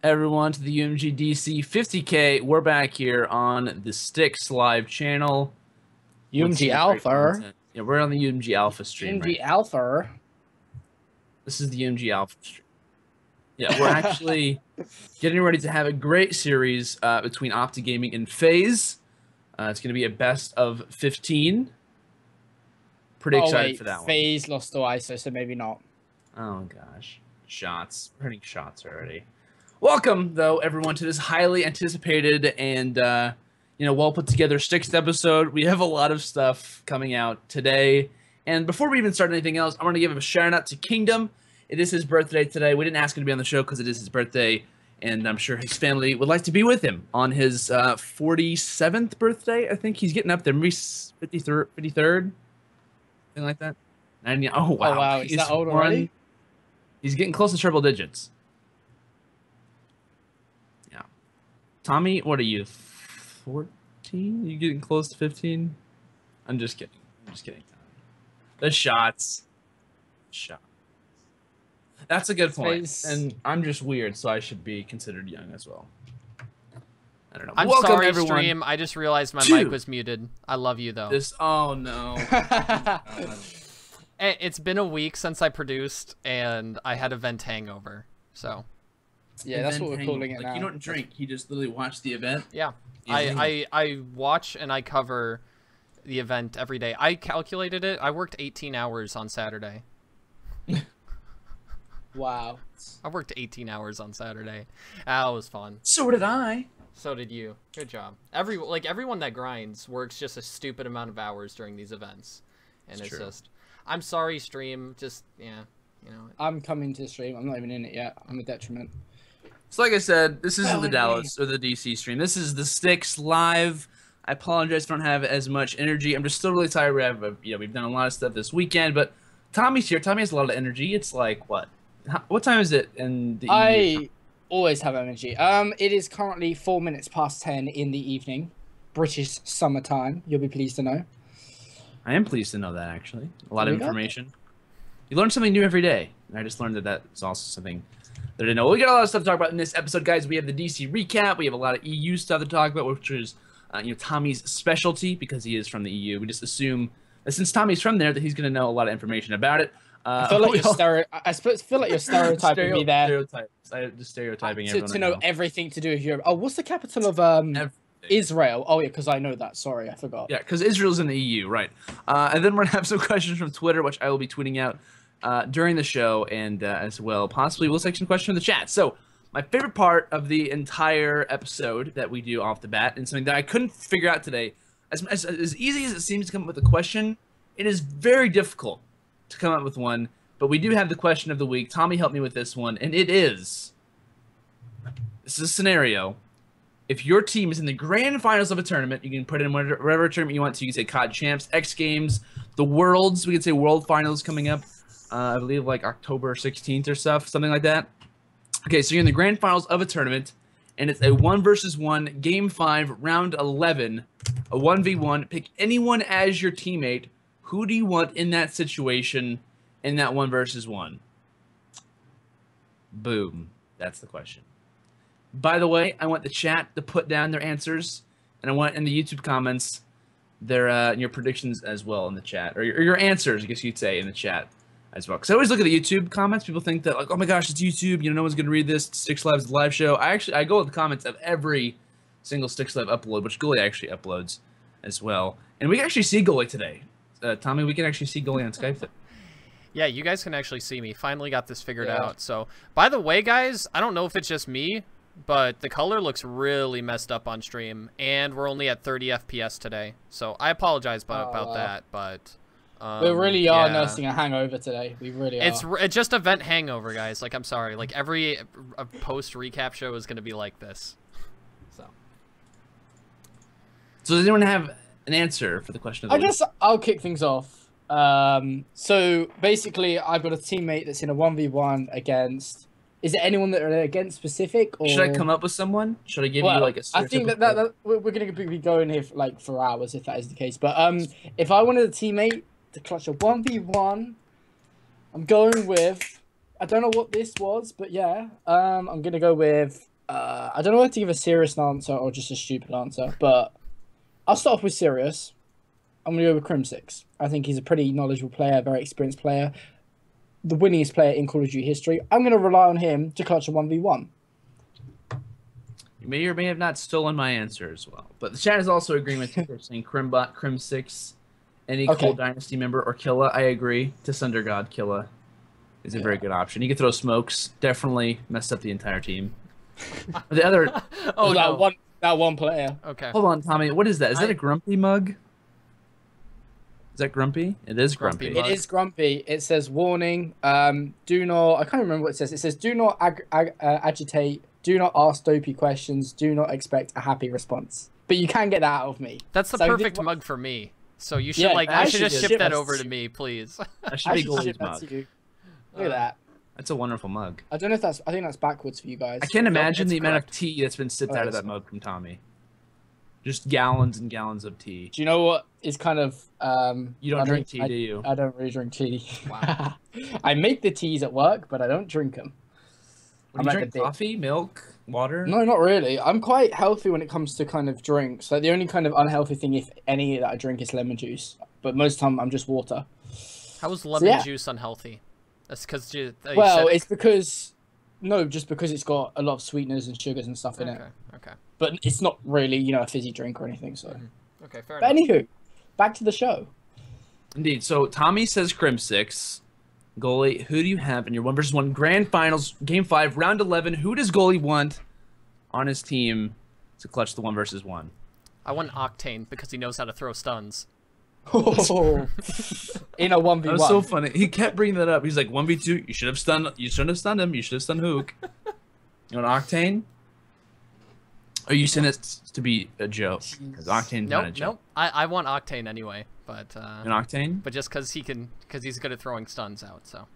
Everyone to the UMG DC 50K. We're back here on the STiKS live channel. UMG Alpha. Yeah, we're on the UMG Alpha stream. UMG Alpha. This is the UMG Alpha stream. Yeah, we're actually getting ready to have a great series between Opti Gaming and FaZe. It's going to be a best of 15. Pretty excited for that one. FaZe lost to ISO, so maybe not. Oh gosh, shots. We're hitting shots already. Welcome, though, everyone, to this highly anticipated and well put together STiKS episode. We have a lot of stuff coming out today, and before we even start anything else, I want to give a shout out to Kingdom. It is his birthday today. We didn't ask him to be on the show because it is his birthday, and I'm sure his family would like to be with him on his 47th birthday. I think he's getting up there, maybe 53rd, something like that. 90, oh wow, Is that old already? He's getting close to triple digits. Yeah. Tommy, what are you, 14? You getting close to 15? I'm just kidding. The shots. That's a good point. And I'm just weird, so I should be considered young as well. I don't know. I'm Welcome, sorry, everyone. Stream. I just realized my mic was muted. I love you, though. Oh, no. It's been a week since I produced, and I had a vent hangover, so. Yeah, that's what we're calling it now. You don't drink, you just literally watch the event? Yeah. I watch and I cover the event every day. I calculated it. I worked 18 hours on Saturday. Wow. I worked 18 hours on Saturday. That was fun. So did I. So did you. Good job. Everyone that grinds works just a stupid amount of hours during these events. And it's just, I'm sorry, Stream. Just, yeah, you know. I'm coming to the stream. I'm not even in it yet. I'm a detriment. So like I said, this isn't the Dallas or the DC stream. This is the STiKS live. I apologize if I don't have as much energy. I'm just still really tired. We've done a lot of stuff this weekend, but Tommy's here. Tommy has a lot of energy. It's like, what time is it in the I always have energy. It is currently 4 minutes past 10 in the evening. British summertime. You'll be pleased to know. I am pleased to know that, actually. A lot of information. You learn something new every day. And I just learned that that's also something that I didn't know. We got a lot of stuff to talk about in this episode, guys. We have the DC recap. We have a lot of EU stuff to talk about, which is Tommy's specialty because he is from the EU. We just assume that since Tommy's from there that he's going to know a lot of information about it. I feel like you're stereotyping me there. Just stereotyping everyone. To know everything to do with Europe. Oh, what's the capital of Israel? Oh yeah, because I know that. Sorry, I forgot. Yeah, because Israel's in the EU, right? And then we're gonna have some questions from Twitter, which I will be tweeting out during the show, and as well, possibly we'll take some questions from the chat. So my favorite part of the entire episode that we do off the bat, and something that I couldn't figure out today, as easy as it seems to come up with a question, it is very difficult to come up with one. But we do have the question of the week. Tommy helped me with this one, and it is: this is a scenario. If your team is in the grand finals of a tournament, you can put in whatever tournament you want to. You can say COD Champs, X Games, the Worlds. We could say World Finals coming up. I believe like October 16th or something like that. Okay, so you're in the grand finals of a tournament, and it's a 1 versus 1, Game 5, Round 11, a 1v1. Pick anyone as your teammate. Who do you want in that situation in that 1 versus 1? Boom. That's the question. By the way, I want the chat to put down their answers, and I want in the YouTube comments your predictions as well in the chat, or your answers, I guess you'd say, in the chat as well. Because I always look at the YouTube comments. People think that, like, oh my gosh, it's YouTube. No one's gonna read this. STiKS Live is a live show. I go with the comments of every single STiKS Live upload, which Goalie actually uploads as well. And we can actually see Goalie today. Tommy, we can actually see Goalie on Skype today. Yeah, you guys can actually see me. Finally got this figured out. So, by the way, guys, I don't know if it's just me, but the color looks really messed up on stream, and we're only at 30 FPS today. So I apologize about that, but we really are nursing a hangover today. We really are. It's just a vent hangover, guys. Like, I'm sorry. Like, every post recap show is going to be like this. So does anyone have an answer for the question of the week? I guess I'll kick things off. So basically, I've got a teammate that's in a 1v1 against. Is there anyone that are against specific? Or... Should I come up with someone? Should I give you like a? I think that we're going to be going here for hours if that is the case. But if I wanted a teammate to clutch a 1v1, I'm going with I don't know what this was, but yeah. I'm gonna go with. I don't know whether to give a serious answer or just a stupid answer, but I'll start off with serious. I'm gonna go with Crim6. I think he's a pretty knowledgeable player, very experienced player, the winningest player in Call of Duty history. I'm gonna rely on him to clutch a 1v1. You may or may have not stolen my answer as well, but the chat is also agreeing with you. They're saying Crimbot, Crim6, any Okay. Cole Dynasty member, or Killa. I agree. To Thunder God, Killa is a very good option. You can throw smokes. Definitely messed up the entire team. The other. Oh, no. That one player. Okay. Hold on, Tommy. What is that? Is that a Grumpy mug? Is that Grumpy? It is Grumpy. Grumpy mug. It is Grumpy. It says warning. Do not. I can't remember what it says. It says do not agitate. Do not ask dopey questions. Do not expect a happy response. But you can get that out of me. That's the So perfect this- mug for me. So you should Yeah, like. I You should should just ship ship that that over to to me, please. That should I be should Goalie's ship that mug. to you. Look at that. That's a wonderful mug. I don't know if that's. I think that's backwards for you guys. I can't imagine it's the amount of correct. tea that's been sipped out of that it's- mug from Tommy. Just gallons and gallons of tea. Do you know what is kind of? You don't drink tea, I, do you? I don't really drink tea. Wow. I make the teas at work, but I don't drink them. What do you drink? Coffee, milk, water? No, not really. I'm quite healthy when it comes to kind of drinks. Like the only kind of unhealthy thing, if any, that I drink is lemon juice. But most of the time, I'm just water. How is lemon yeah. juice unhealthy? That's because you. Well, said it's because just because it's got a lot of sweeteners and sugars and stuff in it. Okay. Okay. But it's not really, a fizzy drink or anything. So, Okay. Fair but enough. anywho, back to the show. Indeed. So Tommy says Crim6. Goalie, who do you have in your 1v1 grand finals, game 5, round 11? Who does goalie want on his team to clutch the 1v1? I want Octane because he knows how to throw stuns. In a 1v1. That was so funny. He kept bringing that up. He's like, 1v2, you should have stunned him. You should have stunned Hook. You want Octane? Or you sent it to be a joke? Because Octane's not a Nope. joke. Nope. I want Octane anyway, but An Octane? but just because he's good at throwing stuns out. So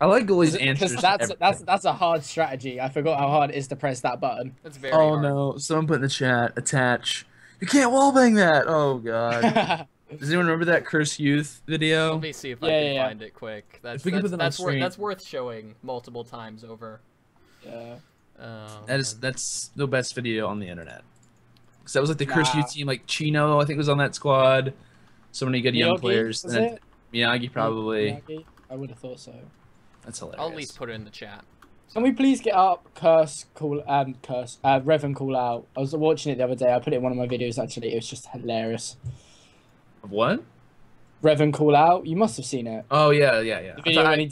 I like goalie's answers. Because to that's a hard strategy. I forgot how hard it is to press that button. it's very. Oh hard. no! Someone put in the chat, attach. You can't wallbang that. Oh god. Does anyone remember that Curse Youth video? Let me see if I Yeah, can yeah. find it quick. That's If we can put that on that's screen. worth showing multiple times over. Yeah. That's the best video on the internet. Because that was like the Curse Nah. Youth team, like Chino, I think was on that squad. So many good young Miyagi, players. was And then it? Miyagi probably. Miyagi? I would have thought so. That's hilarious. I'll at least put it in the chat. Can we please get up Revan call out? I was watching it the other day. I put it in one of my videos actually. It was just hilarious. What? Revan call out. You must have seen it. Oh yeah. The I video thought when he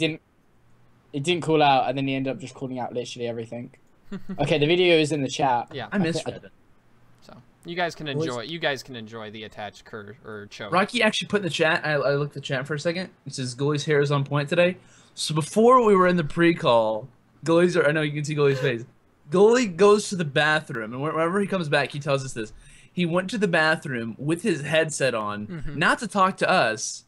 didn't call out, and then he ended up just calling out literally everything. Okay, the video is in the chat. Yeah. I missed think- it. So you guys can Always- enjoy. You guys can enjoy the attached cur or choke. Rocky actually put in the chat. I looked at the chat for a second. It says goalie's hair is on point today. So before we were in the pre-call, I know you can see goalie's face. Goalie goes to the bathroom, and whenever he comes back, he tells us this. He went to the bathroom with his headset on, not to talk to us,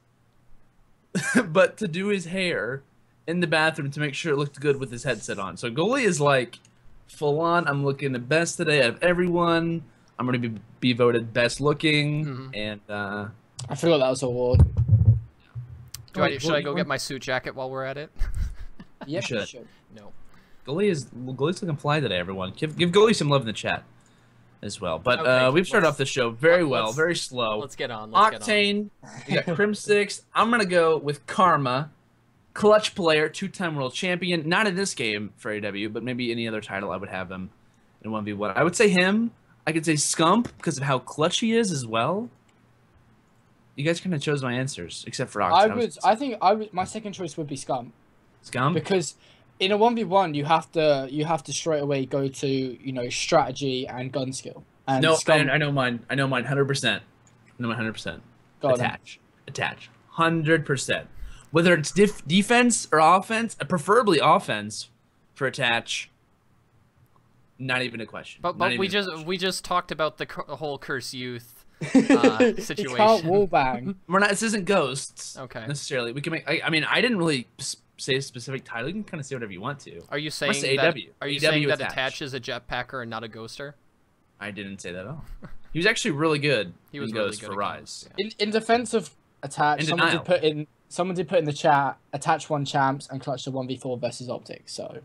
but to do his hair in the bathroom to make sure it looked good with his headset on. So goalie is like full on. I'm looking the best today out of everyone. I'm gonna be voted best looking, and I forgot that was an award. Should I go get my suit jacket while we're at it? Yep, should. you should. No. Goalie's looking fly today, everyone. Give goalie some love in the chat as well. But Okay, we've started let's- off the show very well, let's- very slow. Let's get on. Let's get on. Octane, we got Crim6. I'm gonna go with Karma, clutch player, 2-time world champion. Not in this game for AW, but maybe any other title I would have him in 1v1. I would say him. I could say Scump because of how clutch he is as well. You guys kind of chose my answers, except for Octane. I think my second choice would be Scum. Scum. Because in a 1v1 you have to straight away go to strategy and gun skill. And No, Scum, I know mine. 100%. I know mine 100%. Go on then. Attach. 100%. Whether it's defense or offense, preferably offense for attach. Not even a question. But Not we even a question. just talked about the whole Curse Youth You situation. can't wallbang. We're not. This isn't ghosts. Okay. Necessarily, we can make. I mean, I didn't really say a specific title. You can kind of say whatever you want to. Are you Let's saying say that? AW. Are you AW saying that attach. Attach is a jetpacker and not a ghoster? I didn't say that at all. He was actually really good. He was in really Ghost good for at Rise. Ghost, yeah. In defense of Attach. In Someone denial. did put in the chat. Attach 1 champs and clutch the 1v4 versus Optic. So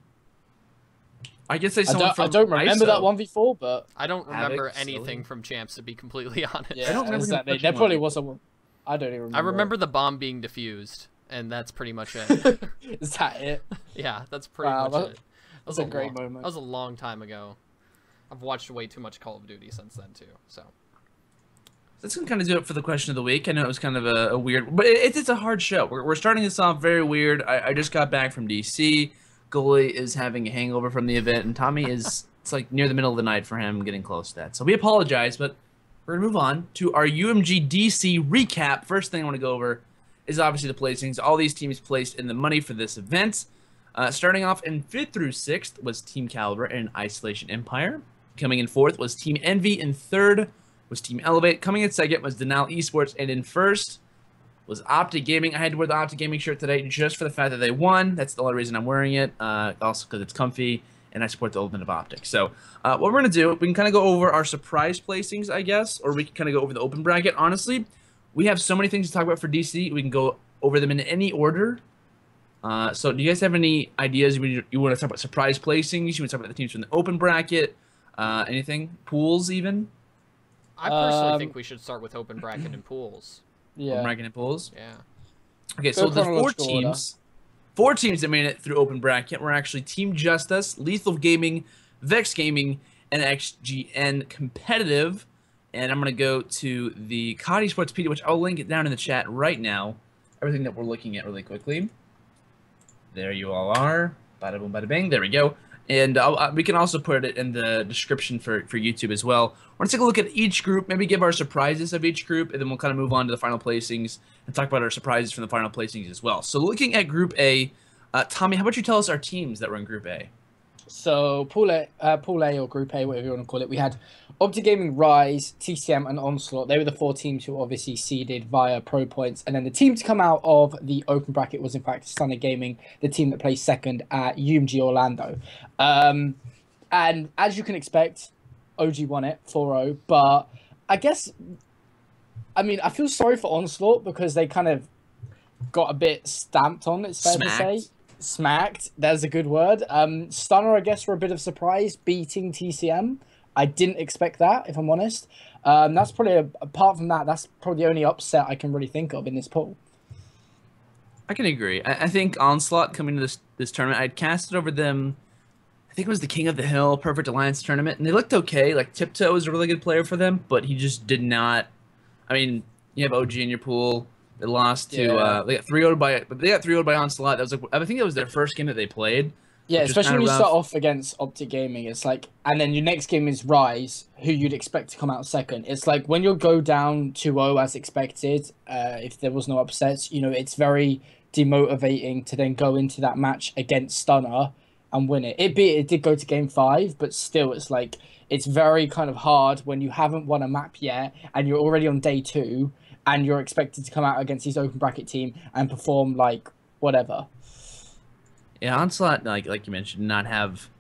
I guess they someone I don't remember ISO. that 1v4, but I don't remember Havoc, anything silly. from champs, to be completely honest. yeah, I don't remember him exactly. touching There probably 1v4. was a. I don't even remember. I remember the bomb being defused, and that's pretty much it. Is that it? Yeah, that's pretty Wow, much it. That's a great moment. That was a long time ago. I've watched way too much Call of Duty since then too. So That's gonna kind of do it for the question of the week. I know it was kind of a weird, but it's a hard show. We're starting this off very weird. I just got back from DC. Goalie is having a hangover from the event, and Tommy is it's like near the middle of the night for him, getting close to that. So we apologize, but we're gonna move on to our UMG DC recap. First thing I want to go over is obviously the placings. All these teams placed in the money for this event. Starting off in 5th through 6th was Team Caliber and Isolation Empire. Coming in 4th was Team Envy. In 3rd was Team Elevate. Coming in 2nd was Denial Esports. And in 1st was Optic Gaming. I had to wear the Optic Gaming shirt today just for the fact that they won. That's the only reason I'm wearing it. Also because it's comfy and I support the Ultimate of Optic. So what we're going to do, we can kind of go over our surprise placings, I guess. Or we can kind of go over the open bracket. Honestly, we have so many things to talk about for DC. We can go over them in any order. So do you guys have any ideas? You want to talk about surprise placings? You want to talk about the teams from the open bracket? Anything? Pools even? I personally think we should start with open bracket and pools. Yeah. Open bracket and pools? Yeah. Okay, so there's 4 chronological order. teams. 4 teams that made it through open bracket. We're actually Team Justice, Lethal Gaming, Vex Gaming, and XGN Competitive. And I'm going to go to the COD Sportspedia, which I'll link it down in the chat right now. Everything that we're looking at really quickly. There you all are. Bada boom, bada bang. There we go. And we can also put it in the description for YouTube as well. We're going to take a look at each group, maybe give our surprises of each group, and then we'll kind of move on to the final placings and talk about our surprises from the final placings as well. So looking at Group A, Tommy, how about you tell us our teams that were in Group A? So Pool A or Group A, whatever you want to call it, we had Optic Gaming, Rise, TCM, and Onslaught. They were the 4 teams who obviously seeded via Pro Points. And then the team to come out of the open bracket was in fact Stunner Gaming, the team that placed 2nd at UMG Orlando. And as you can expect, OG won it 4-0. But I guess, I mean, I feel sorry for Onslaught because they kind of got a bit stamped on, it's fair to say. Smacked, that's a good word. Stunner, I guess, were a bit of surprise beating TCM. I didn't expect that, if I'm honest. That's probably, apart from that, that's probably the only upset I can really think of in this pool. I can agree. I think Onslaught coming to this tournament, I'd casted over them. I think it was the King of the Hill Perfect Alliance tournament, and they looked okay. Like Tiptoe was a really good player for them, but he just did not. I mean, you have OG in your pool. They lost to they got 3-0 by Onslaught. That was I think that was their first game that they played. Yeah, especially when you start off against Optic Gaming, it's like, and then your next game is Rise, who you'd expect to come out 2nd. It's like when you'll go down 2-0 as expected, if there was no upsets, you know, it's very demotivating to then go into that match against Stunner and win it. It did go to game 5, but still, it's like it's very kind of hard when you haven't won a map yet and you're already on day 2 and you're expected to come out against this open bracket team and perform like whatever. Yeah, Onslaught, like you mentioned, not have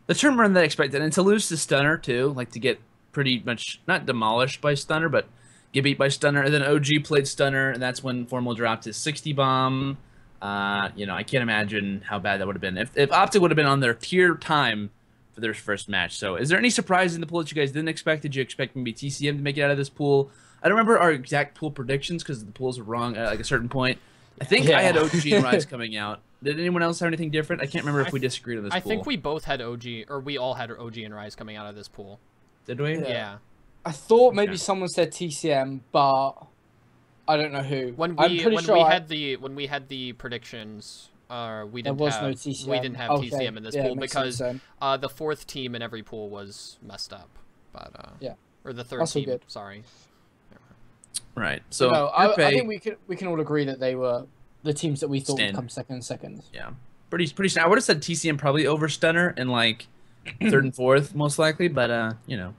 the turn run they expected, and to lose to Stunner too, like to get pretty much not demolished by Stunner, but get beat by Stunner, and then OG played Stunner, and that's when Formal dropped his 60 bomb. You know, I can't imagine how bad that would have been if Optic would have been on their tier time for their first match. So, is there any surprise in the pool that you guys didn't expect? Did you expect maybe TCM to make it out of this pool? I don't remember our exact pool predictions because the pools were wrong at like a certain point. I think I had OG and Rise coming out. Did anyone else have anything different? I can't remember if we disagreed on this pool. I think we both had OG, or we all had OG and Rise coming out of this pool. Did we? Yeah. I thought maybe someone said TCM, but I don't know who. When we had the predictions, we didn't have no TCM. We didn't have Okay. TCM in this Yeah, pool makes because sense the 4th team in every pool was messed up. But yeah, or the 3rd also team. good. Sorry. Right. So no, I think we can all agree that they were the teams that we thought would come second. Yeah, pretty. I would have said TCM probably over Stunner in like 3rd and 4th most likely, but you know,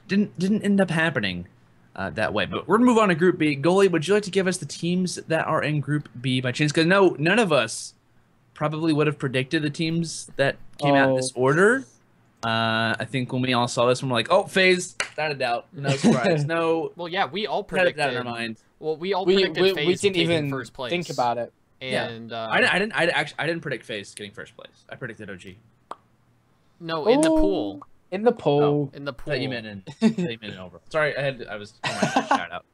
didn't end up happening that way. But we're gonna move on to Group B. Goalie, would you like to give us the teams that are in Group B by chance? Because no, none of us probably would have predicted the teams that came out in this order. I think when we all saw this, we're like, oh, FaZe, without a doubt, no surprise, no. Well, yeah, we all Had predicted. that in our mind. Well, we all predicted FaZe didn't taking even first place. think about it. And I didn't predict FaZe getting first place. I predicted OG. No, in the pool. In the pool. In the pool. That you meant in over. Sorry, I was shout out.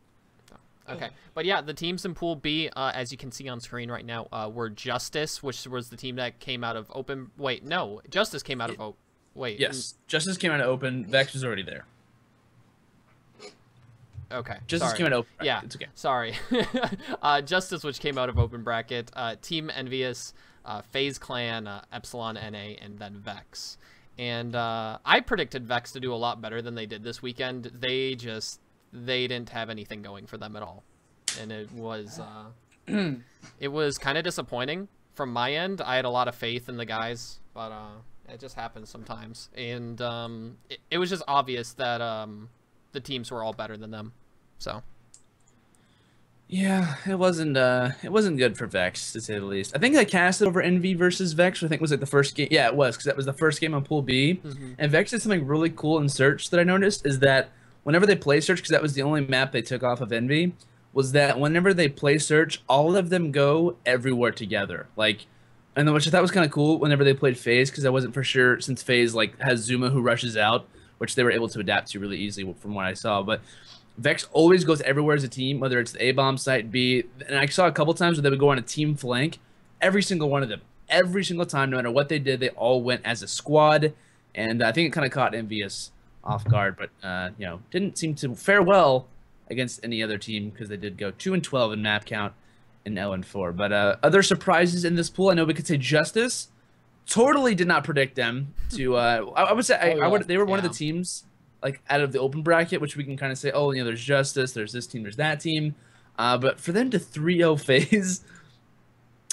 Okay, but yeah, the teams in Pool B, as you can see on screen right now, were Justice, which was the team that came out of Open. Wait, no, Justice came out of Wait. Yes, Justice came out of Open. Vex was already there. Okay. Justice came out of Open. Yeah, it's okay. Sorry. Justice, which came out of Open Bracket, Team Envious, FaZe Clan, Epsilon NA, and then Vex. And I predicted Vex to do a lot better than they did this weekend. They didn't have anything going for them at all, and it was it was kind of disappointing from my end. I had a lot of faith in the guys, but it just happens sometimes, and it was just obvious that the teams were all better than them. So yeah, it wasn't good for Vex, to say the least. I think I casted over Envy versus Vex. I think was like the first game. Yeah, it was, because that was the first game on Pool B. And Vex did something really cool in Search that I noticed, is that whenever they play Search, because that was the only map they took off of Envy, was that whenever they play Search, all of them go everywhere together. Like, and which I thought was kind of cool whenever they played FaZe, because I wasn't for sure, since FaZe like has Zuma who rushes out, which they were able to adapt to really easily from what I saw. But Vex always goes everywhere as a team, whether it's the A-bomb site, B, and I saw a couple times where they would go on a team flank. Every single one of them, every single time, no matter what they did, they all went as a squad, and I think it kind of caught Envious off guard, but you know, didn't seem to fare well against any other team, because they did go 2-12 in map count and 0-4. But other surprises in this pool, I know we could say Justice. Totally did not predict them to. I would say they were one of the teams like out of the Open Bracket, which we can kind of say, oh, you know, there's Justice, there's this team, there's that team, but for them to 3-0 FaZe,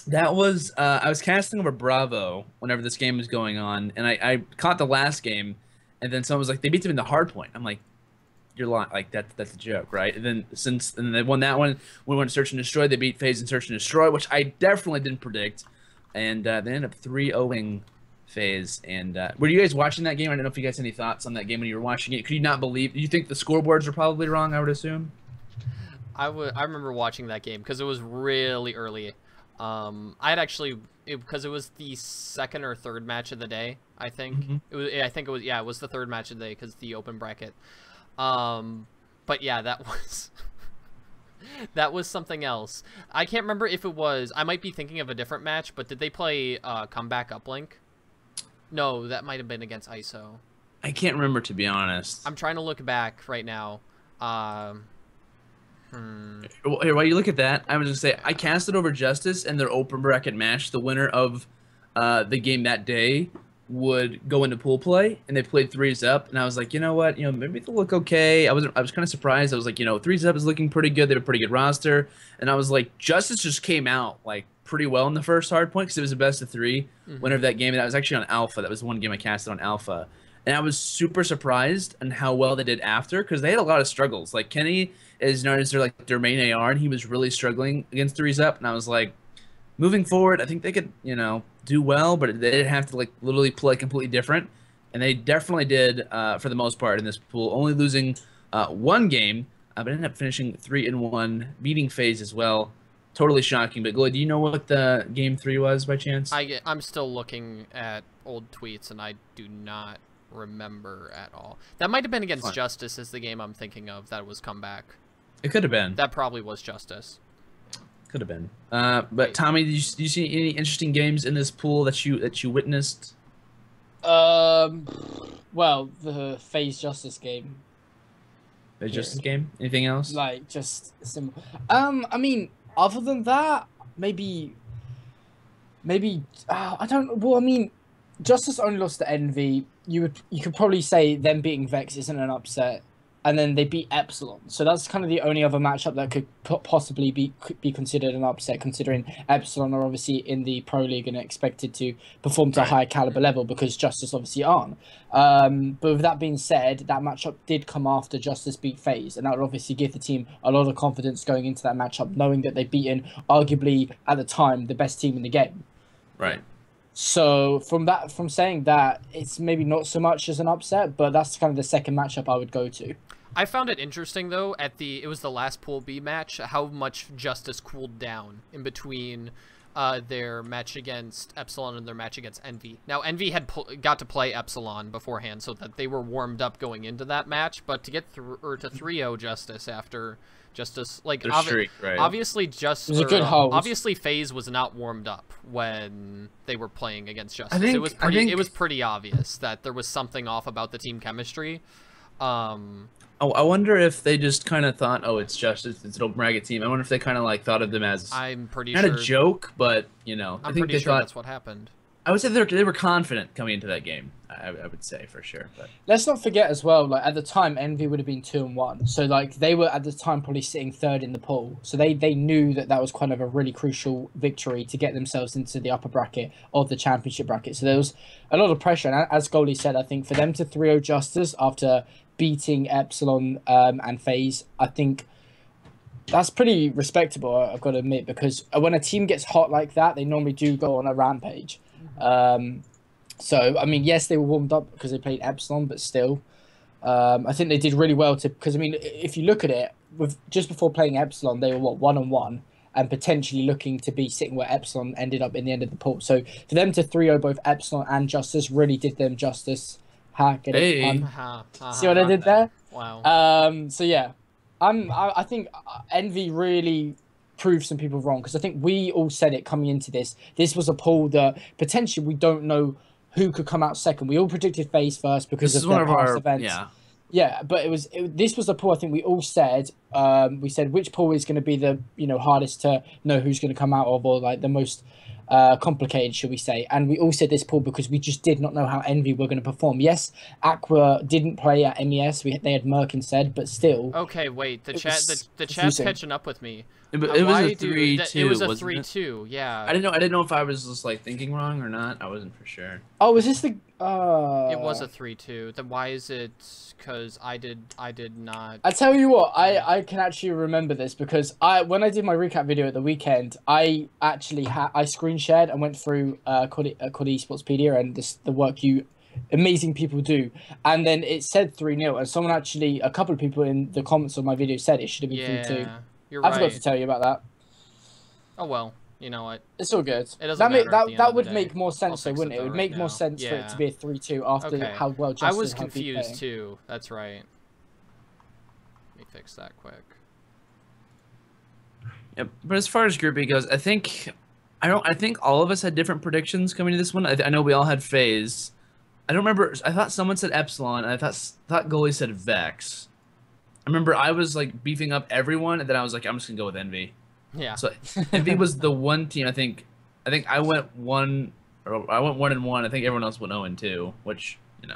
that was I was casting over Bravo whenever this game was going on, and I caught the last game. And then someone was like, they beat them in the hard point. I'm like, you're lying. Like, that's a joke, right? And then they won that one. We went to Search and Destroy. They beat FaZe in Search and Destroy, which I definitely didn't predict. And they ended up 3-0ing FaZe. And were you guys watching that game? I don't know if you guys had any thoughts on that game when you were watching it. Could you not believe? Do you think the scoreboards were probably wrong, I would assume? I remember watching that game because it was really early. I had actually, because it was the second or third match of the day, I think. It was the third match of the day because the Open Bracket. But yeah, that was that was something else. I can't remember if it was, I might be thinking of a different match, but did they play Comeback Uplink? No, that might have been against ISO. I can't remember, to be honest. I'm trying to look back right now. Here, while you look at that, I was just say I casted over Justice and their Open Bracket match. The winner of the game that day would go into pool play, and they played 3s up. And I was like, you know what, maybe they'll look okay. I was kind of surprised. I was like, 3s up is looking pretty good. They have a pretty good roster, and I was like, Justice just came out like pretty well in the first hard point because it was a best of 3 winner of that game. And that was actually on Alpha. That was the one game I casted on Alpha. And I was super surprised on how well they did after, because they had a lot of struggles. Like, Kenny is known as their main AR, and he was really struggling against 3s up. And I was like, moving forward, I think they could, do well, but they didn't have to like literally play completely different. And they definitely did for the most part in this pool, only losing one game, but ended up finishing 3-1, beating FaZe as well. Totally shocking. But Gloy, do you know what the game 3 was by chance? I'm still looking at old tweets, and I do not remember at all. That might have been against Justice is the game I'm thinking of that was Comeback. It could have been. That probably was Justice. Could have been. But Tommy, do you see any interesting games in this pool that you witnessed? Well, the FaZe Justice game. The Justice game? Anything else? Like, just simple. I mean, other than that, maybe I don't. Well, I mean, Justice only lost to Envy. You could probably say them beating Vex isn't an upset, and then they beat Epsilon. So that's kind of the only other matchup that could possibly be considered an upset, considering Epsilon are obviously in the Pro League and are expected to perform to a higher caliber level, because Justice obviously aren't. But with that being said, that matchup did come after Justice beat FaZe, and that would obviously give the team a lot of confidence going into that matchup, knowing that they've beaten arguably at the time the best team in the game. Right. So from saying that, it's maybe not so much as an upset, but that's kind of the second matchup I would go to. I found it interesting though it was the last Pool B match how much Justice cooled down in between their match against Epsilon and their match against Envy. Now Envy had got to play Epsilon beforehand, so that they were warmed up going into that match. But to get to 3-0 Justice after Justice, like streak, right? Obviously obviously FaZe was not warmed up when they were playing against Justice. It was pretty obvious that there was something off about the team chemistry. I wonder if they just kind of thought, oh, it's Justice, it's an open bracket team. I wonder if they kind of like thought of them as I'm pretty not sure a joke, but you know, I'm I think pretty they sure thought, that's what happened. I would say they were confident coming into that game. I would say for sure. But let's not forget as well, like at the time, Envy would have been 2-1, so like they were at the time probably sitting third in the pool, so they knew that was kind of a really crucial victory to get themselves into the upper bracket of the championship bracket. So there was a lot of pressure, and as Goldie said, I think for them to 3-0 Justice after beating Epsilon and FaZe, I think that's pretty respectable, I've got to admit, because when a team gets hot like that, they normally do go on a rampage. So, I mean, yes, they were warmed up because they played Epsilon, but still, I think they did really well because, I mean, if you look at it, just before playing Epsilon, they were, 1-1, and potentially looking to be sitting where Epsilon ended up in the end of the pool. So, for them to 3-0 both Epsilon and Justice really did them justice. See what I did there? Wow. So, yeah, I think Envy really proved some people wrong, because I think we all said it coming into this. This was a pool that potentially we don't know who could come out second. We all predicted FaZe first because of their past events. Yeah, but this was a pool I think we all said. We said which pool is going to be the hardest to know who's going to come out of, or like the most complicated, should we say? And we all said this pool because we just did not know how Envy were going to perform. Yes, Aqua didn't play at MES. They had Merkin said, but still. Okay, wait. The chat's catching up with me. It was a 3-2. It was a 3-2. Yeah. I didn't know if I was just like thinking wrong or not. I wasn't for sure. Oh, was this the? It was a 3-2. Then why is it? Because I did not. I tell you what, I can actually remember this because when I did my recap video at the weekend, I actually I screen shared and went through COD Esportspedia and the work you amazing people do, and then it said 3-0, and someone actually, a couple of people in the comments on my video said it should have been 3-2. You're right. I forgot to tell you about that. Oh well, you know what? It's all good. It doesn't matter. That would make more sense, though, wouldn't it? It would make more sense for it to be a 3-2 after how well Justice. I was confused too. That's right. Let me fix that quick. Yep. But as far as Group B goes, I think all of us had different predictions coming to this one. I know we all had FaZe. I don't remember. I thought someone said Epsilon, and I thought Goalie said Vex. I remember I was like beefing up everyone, and then I was like, I'm just gonna go with Envy. Yeah. So Envy was the one team. I think I went 1-1. I think everyone else went 0-2, which I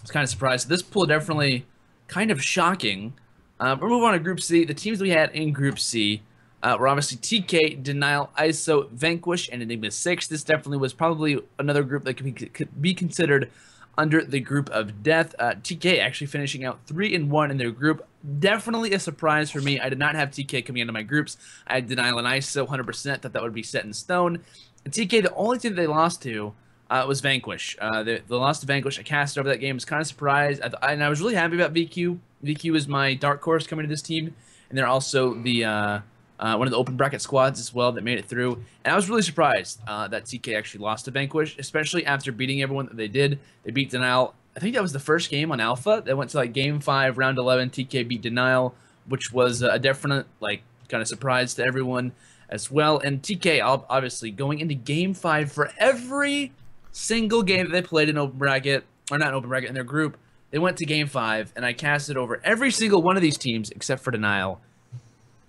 was kind of surprised. This pool definitely kind of shocking. We're moving on to Group C. The teams we had in Group C were obviously TK, Denial, ISO, Vanquish, and Enigma 6. This definitely was probably another group that could be considered under the group of death. TK actually finishing out 3-1 in their group. Definitely a surprise for me. I did not have TK coming into my groups. I had Denial and ISO 100%, thought that would be set in stone. And TK, the only team that they lost to was Vanquish. The loss to Vanquish, I cast over that game. I was kind of surprised. And I was really happy about VQ. VQ is my dark horse coming to this team. And they're also the one of the open bracket squads as well that made it through. And I was really surprised that TK actually lost to Vanquish, especially after beating everyone that they did. They beat Denial. I think that was the first game on Alpha. They went to like Game 5, Round 11. TK beat Denial, which was a definite like kind of surprise to everyone as well. And TK obviously going into Game 5 for every single game that they played in open bracket, or not in open bracket, in their group. They went to Game 5, and I casted over every single one of these teams except for Denial.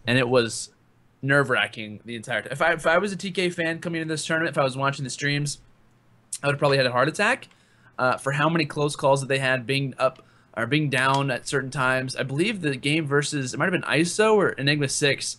And it was nerve-wracking the entire time. If I was a TK fan coming into this tournament, if I was watching the streams, I would have probably had a heart attack for how many close calls that they had being up or being down at certain times. I believe the game versus, it might have been ISO or Enigma 6,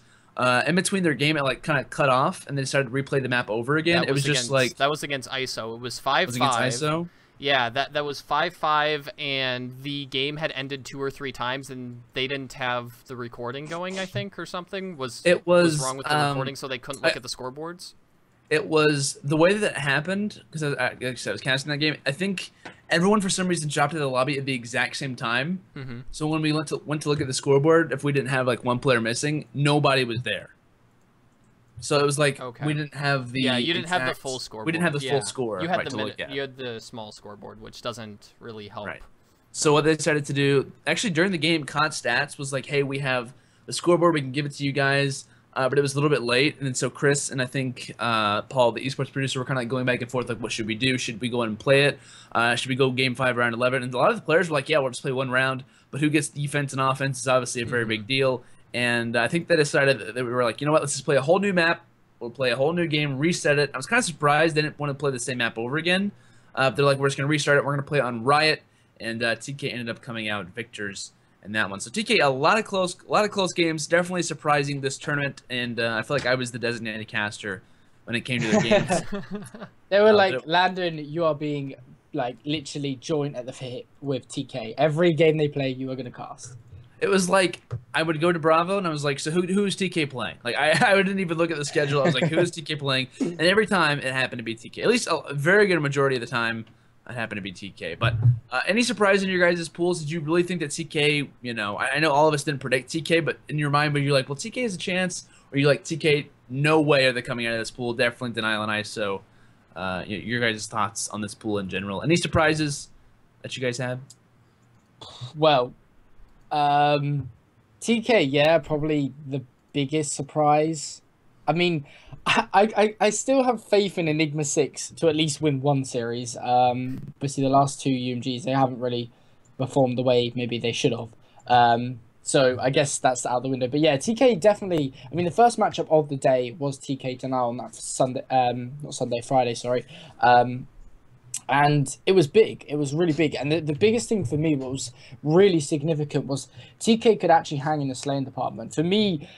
in between their game, it like kind of cut off, and they decided to replay the map over again. It was just like... That was against ISO. It was 5-5. Was against ISO? Yeah, that was 5-5, and the game had ended 2 or 3 times, and they didn't have the recording going, I think, or something. Was wrong with the recording, so they couldn't look at the scoreboards? It was the way that it happened, because I was casting that game. I think everyone for some reason dropped to the lobby at the exact same time. Mm-hmm. So when we went to look at the scoreboard, if we didn't have like one player missing, nobody was there. So it was like we didn't have the you didn't have the full scoreboard. We didn't have the full score. You had to look at. You had the small scoreboard, which doesn't really help. Right. So what they decided to do, actually during the game, COD Stats was like, hey, we have the scoreboard, we can give it to you guys. But it was a little bit late, and then so Chris and I think Paul, the esports producer, were kind of like going back and forth, like, what should we do? Should we go in and play it? Should we go Game 5, Round 11? And a lot of the players were like, yeah, we'll just play one round, but who gets defense and offense is obviously a very big deal. And I think they decided that we were like, you know what, let's just play a whole new map. We'll play a whole new game, reset it. I was kind of surprised they didn't want to play the same map over again. They're like, we're just going to restart it. We're going to play it on Riot, and TK ended up coming out victors in that one. So TK, a lot of close games. Definitely surprising this tournament, and I feel like I was the designated caster when it came to the games. They were like, Landon, you are being like literally joined at the hip with TK. Every game they play, you are going to cast. It was like I would go to Bravo and I was like, so who's TK playing? Like I didn't even look at the schedule. I was like, who is TK playing? And every time it happened to be TK. At least a very good majority of the time it happened to be TK. But any surprise in your guys' pools? Did you really think that TK, you know, I know all of us didn't predict TK, but in your mind, were you like, well, TK has a chance? Or you like, TK, no way are they coming out of this pool. Definitely Denial and Ice. So your guys' thoughts on this pool in general. Any surprises that you guys had? Well, TK, yeah, probably the biggest surprise. I mean, I still have faith in Enigma 6 to at least win one series. Obviously, the last two UMGs, they haven't really performed the way maybe they should have. So I guess that's out the window. But yeah, TK definitely. I mean, the first matchup of the day was TK Denial on that Friday, sorry. And it was big. It was really big. And the biggest thing for me, what was really significant, was TK could actually hang in the slaying department. For me,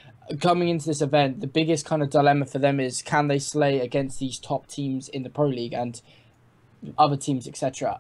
coming into this event, the biggest kind of dilemma for them is, can they slay against these top teams in the Pro League and other teams, etc.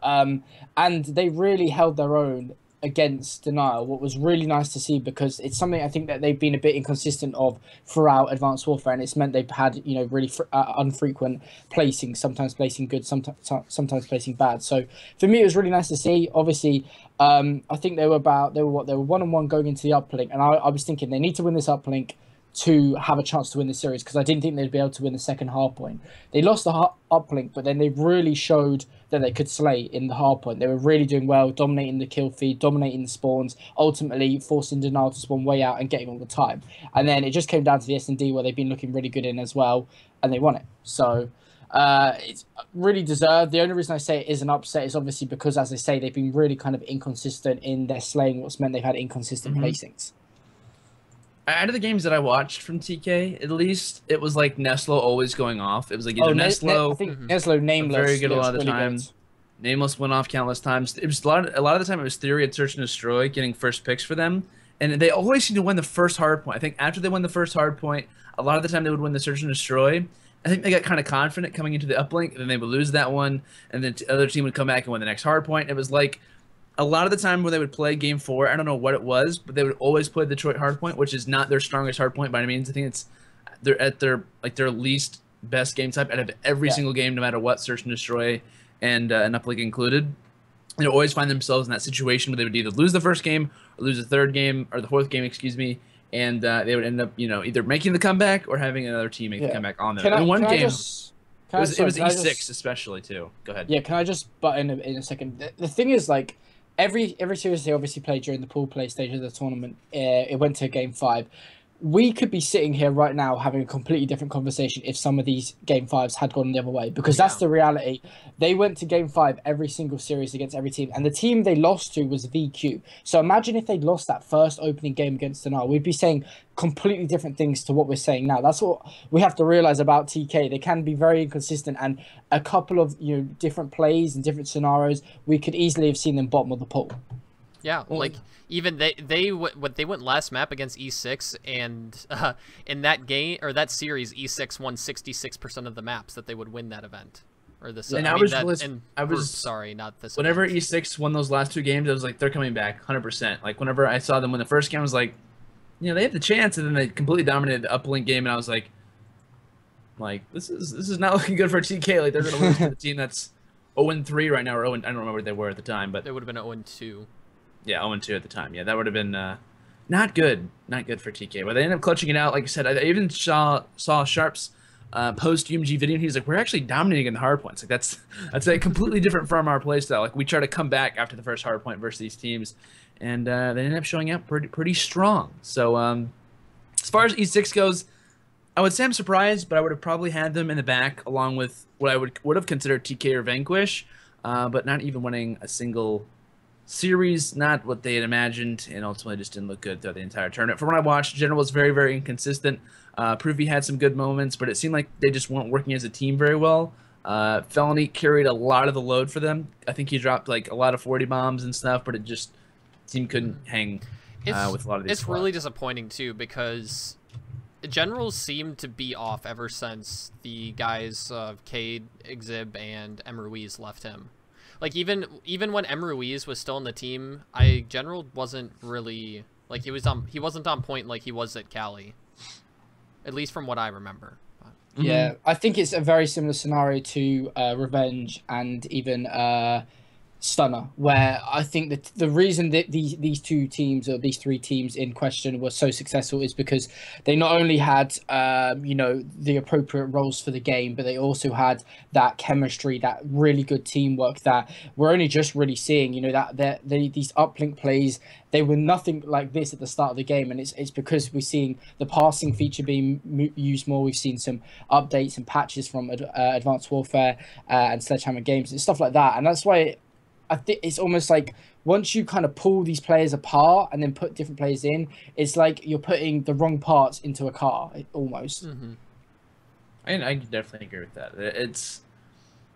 And they really held their own against Denial, what was really nice to see, because it's something I think that they've been a bit inconsistent of throughout Advanced Warfare, and it's meant they've had, you know, really unfrequent placings, sometimes placing good, sometimes placing bad. So for me, it was really nice to see. Obviously, I think they were 1-1 going into the uplink, and I was thinking they need to win this uplink to have a chance to win the series, because I didn't think they'd be able to win the second hardpoint. They lost the uplink, but then they really showed that they could slay in the hardpoint. They were really doing well, dominating the kill feed, dominating the spawns, ultimately forcing Denial to spawn way out and getting all the time. And then it just came down to the S&D, where they've been looking really good in as well, and they won it. So it's really deserved. The only reason I say it is an upset is obviously because, as I say, they've been really kind of inconsistent in their slaying, what's meant they've had inconsistent placings. Out of the games that I watched from TK, at least, it was like Neslo always going off. It was like either Neslo, I think Neslo, Nameless, very good a lot of the really time. good. Nameless went off countless times. It was a lot of the time it was Theory and Search and Destroy getting first picks for them, and they always seem to win the first hard point. I think after they won the first hard point, a lot of the time they would win the Search and Destroy. I think they got kind of confident coming into the uplink, and then they would lose that one, and then the other team would come back and win the next hard point. It was like, a lot of the time when they would play Game 4, I don't know what it was, but they would always play Detroit hardpoint, which is not their strongest hardpoint by any means. I think they're at their least best game type out of every single game, no matter what, Search and Destroy and an uplink included. They always find themselves in that situation where they would either lose the first game or lose the third game, or the fourth game, excuse me, and they would end up, you know, either making the comeback or having another team make the comeback on them. In one game, it was E6 especially too. Go ahead. Yeah, can I just butt in a second? The thing is, like, every series they obviously played during the pool play stage of the tournament, it went to Game 5. We could be sitting here right now having a completely different conversation if some of these Game 5s had gone the other way, because that's the reality. They went to Game 5 every single series against every team, and the team they lost to was VQ. So imagine if they'd lost that first opening game against Denial. We'd be saying completely different things to what we're saying now. That's what we have to realize about TK. They can be very inconsistent, and a couple of, you know, different plays and different scenarios, we could easily have seen them bottom of the pool. Yeah, like even they went last map against E6, and in that game or that series, E6 won 66% of the maps that they would win that event. Or this, and I was sorry, not this. Whenever event. E6 won those last two games, I was like, they're coming back 100%. Like whenever I saw them win the first game, I was like, you know, they have the chance, and then they completely dominated the uplink game, and I was like, this is not looking good for TK. Like they're gonna lose to the team that's 0-3 right now, or 0, I don't remember what they were at the time, but They would have been 0-2. yeah, 0-2 at the time. Yeah, that would have been not good for TK. But they ended up clutching it out. Like I said, I even saw Sharp's post UMG video, and he was like, "We're actually dominating in the hard points. Like that's like completely different from our playstyle. Like we try to come back after the first hard point versus these teams, and they ended up showing out pretty strong. So as far as E6 goes, I would say I'm surprised, but I would have probably had them in the back along with what I would have considered TK or Vanquish, but not even winning a single series, not what they had imagined, and ultimately just didn't look good throughout the entire tournament. From what I watched, General was very inconsistent. Provy had some good moments, but it seemed like they just weren't working as a team very well. Felony carried a lot of the load for them. I think he dropped like a lot of 40 bombs and stuff, but it just team couldn't hang with a lot of these. It's really disappointing too, because Generals seem to be off ever since the guys Cade, Exib, and M. Ruiz left him. Like even when M. Ruiz was still in the team, General wasn't really like he wasn't on point like he was at Cali. At least from what I remember. Yeah, I think it's a very similar scenario to Revenge and even Stunner, where I think that the reason that these two teams, or these three teams in question, were so successful is because they not only had you know, the appropriate roles for the game, but they also had that chemistry, that really good teamwork that we're only just really seeing. You know, that these uplink plays, they were nothing like this at the start of the game, and it's because we're seeing the passing feature being used more. We've seen some updates and patches from Advanced Warfare and Sledgehammer Games and stuff like that, and that's why I think it's almost like once you kind of pull these players apart and then put different players in, it's like you're putting the wrong parts into a car, almost. Mm-hmm. I definitely agree with that. It's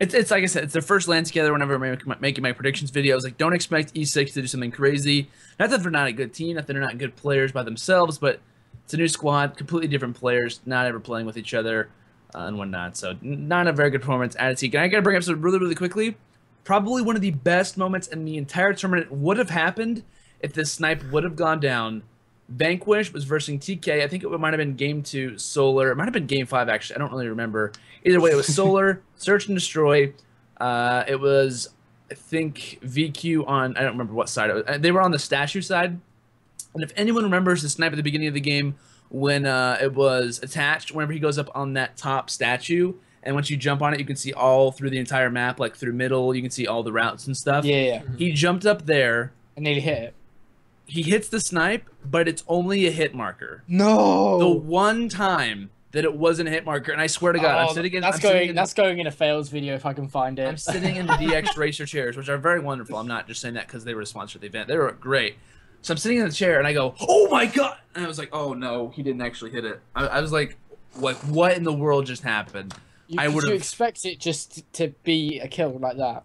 like I said, it's their first land together. Whenever I'm making my predictions videos, like don't expect E6 to do something crazy. Not that they're not a good team, not that they're not good players by themselves, but it's a new squad, completely different players, not ever playing with each other and whatnot. So not a very good performance at STiKS. And I gotta bring up something really quickly. Probably one of the best moments in the entire tournament would have happened if this snipe would have gone down. Vanquish was versing TK. I think it might have been game 2, Solar. It might have been game 5, actually. I don't really remember. Either way, it was Solar, Search and Destroy. It was, I think, VQ on, I don't remember what side it was. They were on the statue side. And if anyone remembers the snipe at the beginning of the game when it was attached, whenever he goes up on that top statue, and once you jump on it, you can see all through the entire map, like through middle, you can see all the routes and stuff. Yeah. He jumped up there. And nearly hit it. He hits the snipe, but it's only a hit marker. No. The one time that it wasn't a hit marker, and I swear to God, I'm sitting in... That's going in a fails video if I can find it. I'm sitting in the DX Racer chairs, which are very wonderful. I'm not just saying that because they were a sponsor of the event. They were great. So I'm sitting in the chair, and I go, oh my God! And I was like, oh no, he didn't actually hit it. I was like, what in the world just happened? Would you expect it just to be a kill like that?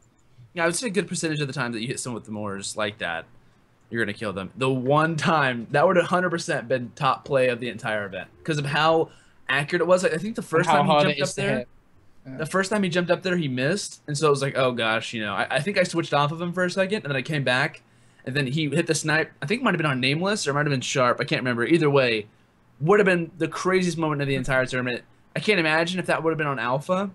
Yeah, I would say a good percentage of the time that you hit someone with the Moors like that, you're going to kill them. The one time, that would have 100% been top play of the entire event because of how accurate it was. I think the first time he jumped up there, the first time he jumped up there, he missed. And so it was like, oh gosh, you know, I think I switched off of him for a second, and then I came back, and then he hit the snipe. I think it might have been on Nameless, or it might have been Sharp. I can't remember. Either way, would have been the craziest moment of the entire tournament. I can't imagine if that would have been on Alpha.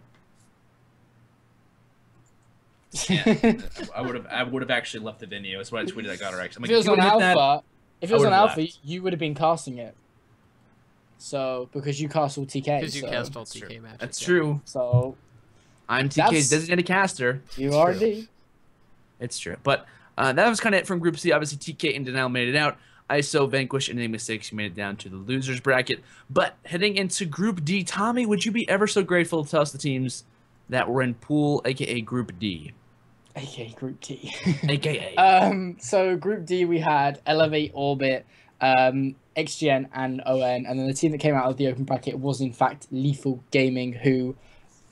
Yeah, I would have actually left the venue. That's what I tweeted. I got her. Actually, if it was on Alpha, if it was on Alpha, you would have been casting it. So because you cast all TK. Because you cast all TK matches. That's true. So I'm TK's designated caster. You are indeed. It's true. But that was kind of it from Group C. Obviously, TK and Denial made it out. ISO, Vanquish, and Enigma 6 made it down to the losers bracket. But heading into Group D, Tommy, would you be ever so grateful to tell us the teams that were in Pool, aka Group D? AKA Group D. AKA. So Group D, we had Elevate, Orbit, XGN, and ON. And then the team that came out of the open bracket was, in fact, Lethal Gaming, who,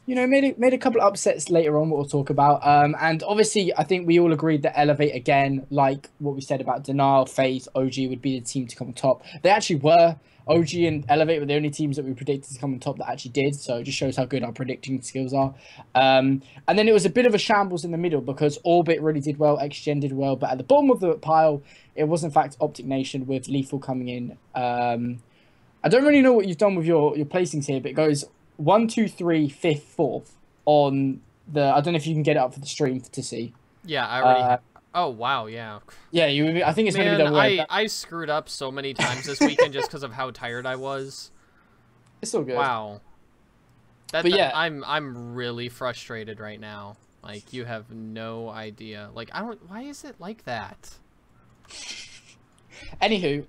you know, made a couple of upsets later on, what we'll talk about. And obviously, I think we all agreed that Elevate, again, like what we said about Denial, FaZe, OG would be the team to come on top. They actually were. OG and Elevate were the only teams that we predicted to come on top that actually did. So it just shows how good our predicting skills are. And then it was a bit of a shambles in the middle because Orbit really did well, XGen did well. But at the bottom of the pile, it was, in fact, Optic Nation with Lethal coming in. I don't really know what you've done with your placings here, but it goes 1, 2, 3, 5th, 4th on I don't know if you can get it up for the stream to see. Yeah, I already have. Oh, wow, yeah. Yeah, I think it's going to be the way. I screwed up so many times this weekend just because of how tired I was. It's all good. Wow. But yeah. I'm really frustrated right now. Like, you have no idea. Like, why is it like that? Anywho,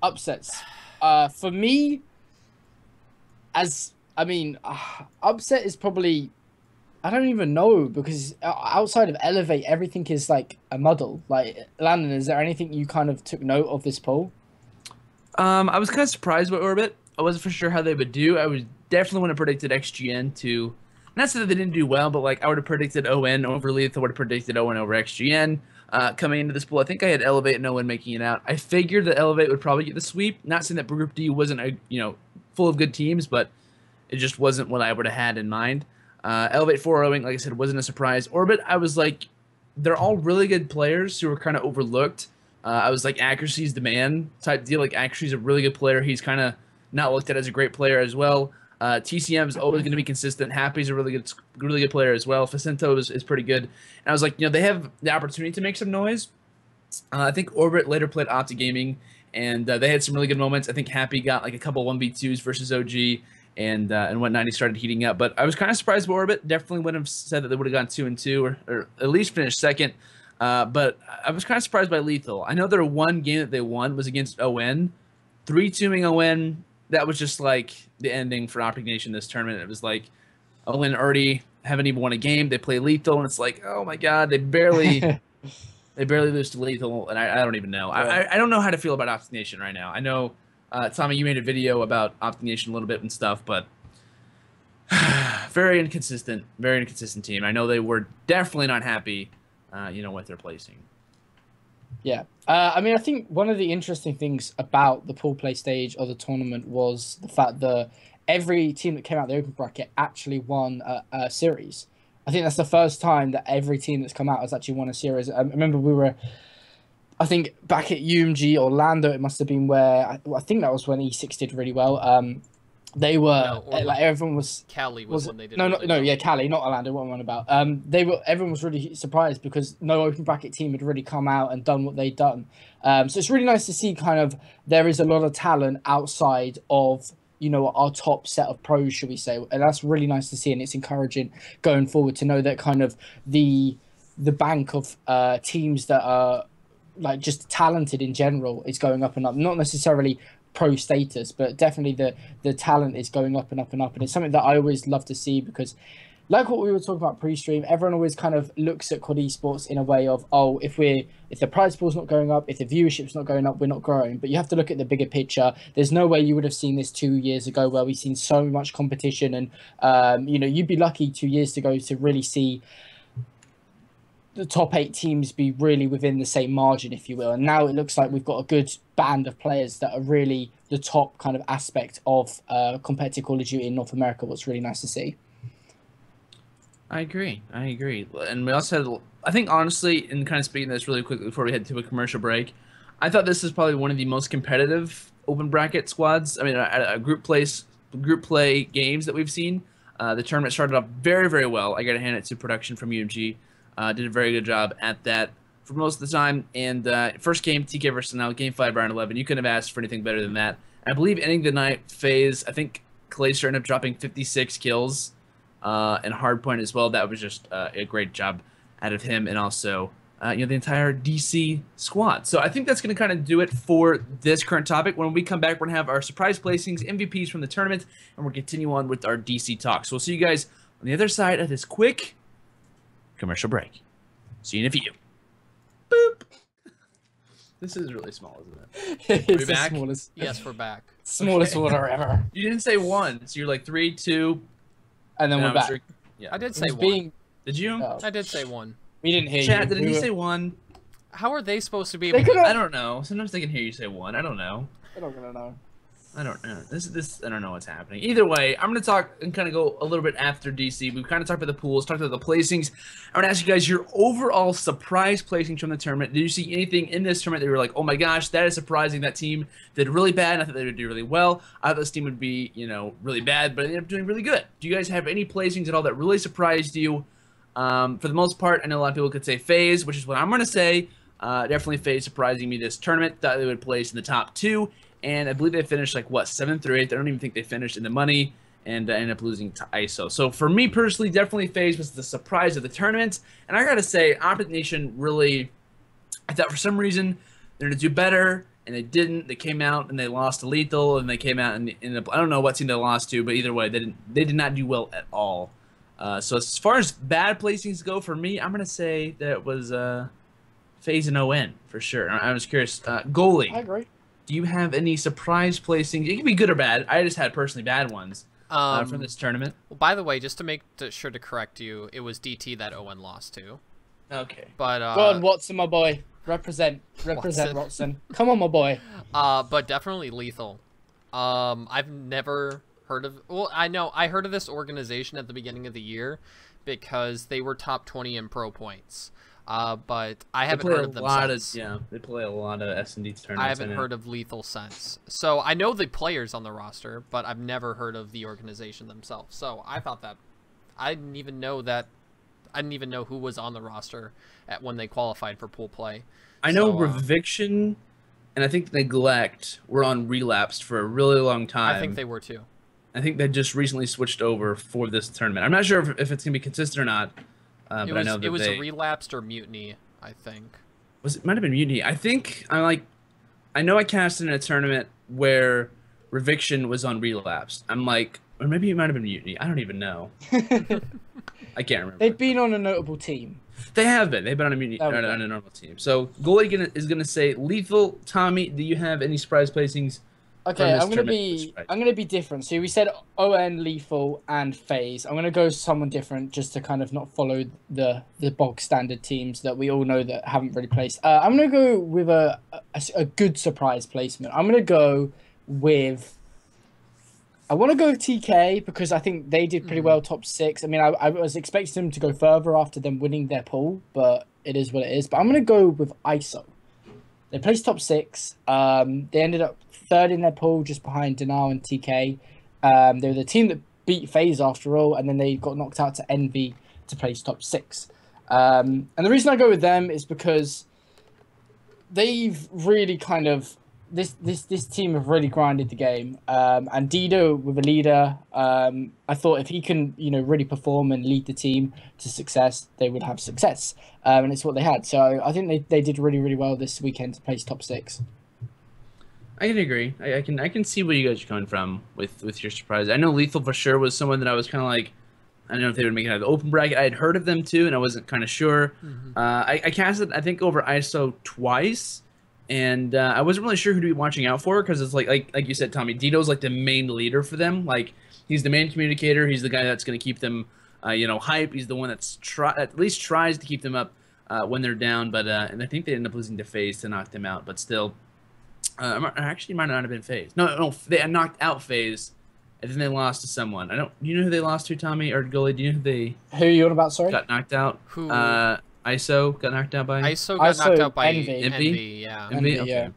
upsets. For me, upset is probably, I don't even know, because outside of Elevate, everything is like a muddle. Like, Landon, is there anything you kind of took note of this poll? I was kind of surprised by Orbit. I wasn't for sure how they would do. I was definitely would have predicted XGN to, not so that they didn't do well, but like I would have predicted ON over Lethal, would have predicted ON over XGN. Coming into this pool, I think I had Elevate and ON making it out. I figured that Elevate would probably get the sweep. Not saying that Group D wasn't full of good teams, but it just wasn't what I would have had in mind. Elevate 4-0ing, like I said, wasn't a surprise. Orbit, I was like, they're all really good players who were kind of overlooked. I was like, accuracy's the man type deal. Like, accuracy's a really good player. He's kind of not looked at as a great player as well. TCM is always going to be consistent. Happy's a really good player as well. Facento is pretty good. And I was like, they have the opportunity to make some noise. I think Orbit later played Opti Gaming, and they had some really good moments. I think Happy got like a couple 1v2s versus OG and whatnot. He started heating up. But I was kind of surprised by Orbit. Definitely wouldn't have said that they would have gone 2-2 or at least finished second. But I was kind of surprised by Lethal. I know their one game that they won was against ON. 3-2ing ON. That was just like the ending for Optic Nation this tournament. It was like ON already haven't even won a game. They play Lethal, and it's like, oh my god, they barely lose to Lethal, and I don't even know. Yeah. I don't know how to feel about Optic Nation right now. I know, Tommy, you made a video about Optic Nation a little bit and stuff, but very inconsistent team. I know they were definitely not happy, with their placing. Yeah. I think one of the interesting things about the pool play stage of the tournament was the fact that every team that came out of the open bracket actually won a series. I think that's the first time that every team that's come out has actually won a series. I remember I think back at UMG Orlando, it must have been where, I think that was when E6 did really well. They were everyone was. Cali was when they did. Yeah, Cali, not Orlando. What I'm on about. Everyone was really surprised because no open bracket team had really come out and done what they'd done. So it's really nice to see kind of there is a lot of talent outside of our top set of pros, should we say, and that's really nice to see, and it's encouraging going forward to know that kind of the bank of teams that are like just talented in general is going up and up, not necessarily pro status, but definitely the talent is going up and up and up, and it's something that I always love to see because, like what we were talking about pre-stream, everyone always kind of looks at COD Esports in a way of, oh, if the prize pool's not going up, if the viewership's not going up, we're not growing. But you have to look at the bigger picture. There's no way you would have seen this 2 years ago where we've seen so much competition, and you'd be lucky 2 years ago to really see the top 8 teams be really within the same margin, if you will. And now it looks like we've got a good band of players that are really the top kind of aspect of competitive Call of Duty in North America, what's really nice to see. I agree. And we also had, I think, honestly, and kind of speaking this really quickly before we head to a commercial break, I thought this is probably one of the most competitive open bracket squads. I mean, a group play games that we've seen. The tournament started off very, very well. I got to hand it to production from UMG. Did a very good job at that for most of the time. And first game, TK versus now, game 5, round 11. You couldn't have asked for anything better than that. I believe ending the night phase, I think Clayster ended up dropping 56 kills and Hardpoint as well. That was just a great job out of him and also the entire DC squad. So I think that's going to kind of do it for this current topic. When we come back, we're going to have our surprise placings, MVPs from the tournament, and we'll continue on with our DC talk. So we'll see you guys on the other side of this quick commercial break. See you in a few. Boop. This is really small, isn't it? It's the smallest. Yes, we're back. Smallest order ever. You didn't say 1, so you're like 3, 2, and then we're back. Yeah. I did say 1. Did you? Oh. I did say 1. We didn't hear Chat, you. did he say 1? How are they supposed to be able I don't know. Sometimes they can hear you say 1. I don't know. I don't gonna know. I don't know. This I don't know what's happening. Either way, I'm gonna talk and kind of go a little bit after DC. We've kind of talked about the pools, talked about the placings. I'm gonna ask you guys your overall surprise placings from the tournament. Did you see anything in this tournament that you were like, oh my gosh, that is surprising? That team did really bad. And I thought they would do really well. I thought this team would be, really bad, but they ended up doing really good. Do you guys have any placings at all that really surprised you? For the most part, I know a lot of people could say FaZe, which is what I'm going to say. Definitely FaZe surprising me this tournament. Thought they would place in the top 2, and I believe they finished like, what, 7th or 8th? I don't even think they finished in the money, and ended up losing to ISO. So for me personally, definitely FaZe was the surprise of the tournament. And I got to say, Optic Nation really, I thought for some reason they're going to do better, and they didn't. They came out and they lost to Lethal, and they came out and I don't know what team they lost to, but either way, they did not do well at all. So as far as bad placings go for me, I'm going to say that it was FaZe and ON for sure. I was curious. Goalie. I agree. Do you have any surprise placings? It can be good or bad. I just had personally bad ones from this tournament. Well, by the way, just to make sure to correct you, it was DT that Owen lost to. Okay. But go on, Watson, my boy. Represent, Watson. Come on, my boy. But definitely Lethal. I've never heard of. Well, I heard of this organization at the beginning of the year because they were top 20 in pro points. But I haven't heard of them since. Yeah, they play a lot of S&D tournaments. I haven't heard of Lethal since. So I know the players on the roster, but I've never heard of the organization themselves. So I thought that I didn't even know who was on the roster when they qualified for pool play. I know Reviction and I think Neglect were on Relapsed for a really long time. I think they were too. I think they just recently switched over for this tournament. I'm not sure if it's going to be consistent or not. But I know that it was Relapsed or Mutiny, I think. It might have been Mutiny. I think I know I cast in a tournament where Reviction was on Relapsed. I'm like, or maybe it might have been Mutiny. I don't even know. I can't remember. They've been on a notable team. They have been. They've been on a Mutiny, on a normal team. So goalie is gonna say Lethal. Tommy, do you have any surprise placings? Okay, I'm gonna be different. So we said ON, Lethal, and FaZe. I'm gonna go someone different just to kind of not follow the bog standard teams that we all know that haven't really placed. I'm gonna go with a good surprise placement. I'm gonna go with. I want to go with TK because I think they did pretty well top 6. I mean, I was expecting them to go further after them winning their pool, but it is what it is. But I'm gonna go with ISO. They placed top 6. They ended up 3rd in their pool, just behind Denal and TK. They were the team that beat FaZe after all, and then they got knocked out to Envy to place top 6. And the reason I go with them is because they've really kind of this team have really grinded the game. And Dido with a leader, I thought if he can really perform and lead the team to success, they would have success. And it's what they had. So I think they did really, really well this weekend to place top 6. I can agree. I can see where you guys are coming from with your surprise. I know Lethal for sure was someone that I was kind of like, I don't know if they would make it out of the open bracket. I had heard of them too, and I wasn't kind of sure. I casted, I think, over ISO twice, and I wasn't really sure who to be watching out for because it's like you said, Tommy, Dito's like the main leader for them. Like he's the main communicator. He's the guy that's going to keep them, hype. He's the one that's at least tries to keep them up when they're down. But and I think they ended up losing to FaZe to knock them out. But still, actually might not have been FaZe. No, they had knocked out FaZe. And then they lost to someone. Do you know who they lost to, Tommy or Goalie? Do you know who are you on about? Sorry, got knocked out. Who? ISO got knocked out by. ISO got knocked out by Envy. Yeah. Envy. Okay. Yeah.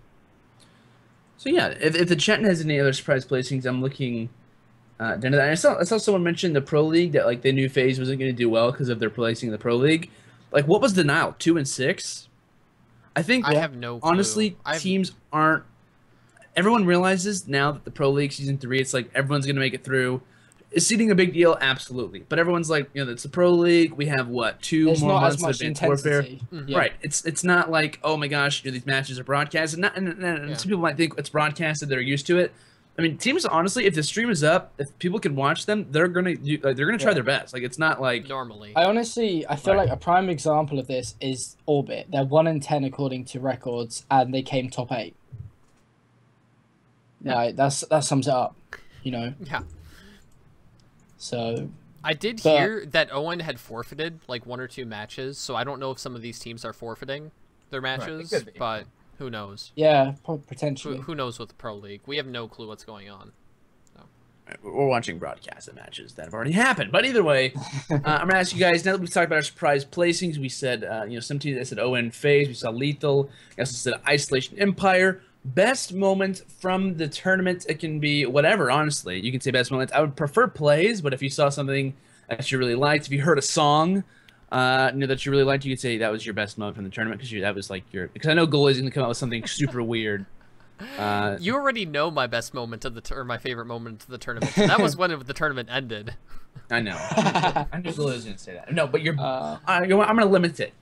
So yeah, if the chat has any other surprise placings, I'm looking down to that. I saw someone mention the Pro League that like they knew FaZe wasn't going to do well because of their placing in the Pro League. Like what was denial? 2 and 6. I think. I have no clue. Honestly, teams aren't. Everyone realizes now that the Pro League Season 3, it's like everyone's going to make it through. Is seeding a big deal? Absolutely. But everyone's like, it's the Pro League. We have, what, 2 There's more not months as of much Advanced intensity. Warfare? Yeah. Right. It's not like, oh my gosh, these matches are broadcasted. And some people might think it's broadcasted. They're used to it. I mean, teams, honestly, if the stream is up, if people can watch them, they're going to try their best. Like, it's not like... Normally. I feel like a prime example of this is Orbit. They're 1-10 according to records, and they came top 8. Yeah, that sums it up, Yeah. So I did hear that Owen had forfeited like 1 or 2 matches, so I don't know if some of these teams are forfeiting their matches, but who knows? Yeah, potentially. Who knows with the Pro League? We have no clue what's going on. So. We're watching broadcasted matches that have already happened. But either way, I'm going to ask you guys, now that we've talked about our surprise placings, we said, some teams that said ON FaZe, we saw Lethal, we also said Isolation Empire. Best moment from the tournament, it can be whatever, honestly. You can say best moment. I would prefer plays, but if you saw something that you really liked, if you heard a song, that you really liked, you could say that was your best moment from the tournament because I know goalie's gonna come out with something super weird. You already know my best moment of or my favorite moment of the tournament. And that was when the tournament ended. I know. I knew goalie was gonna say that. No, but I'm gonna limit it.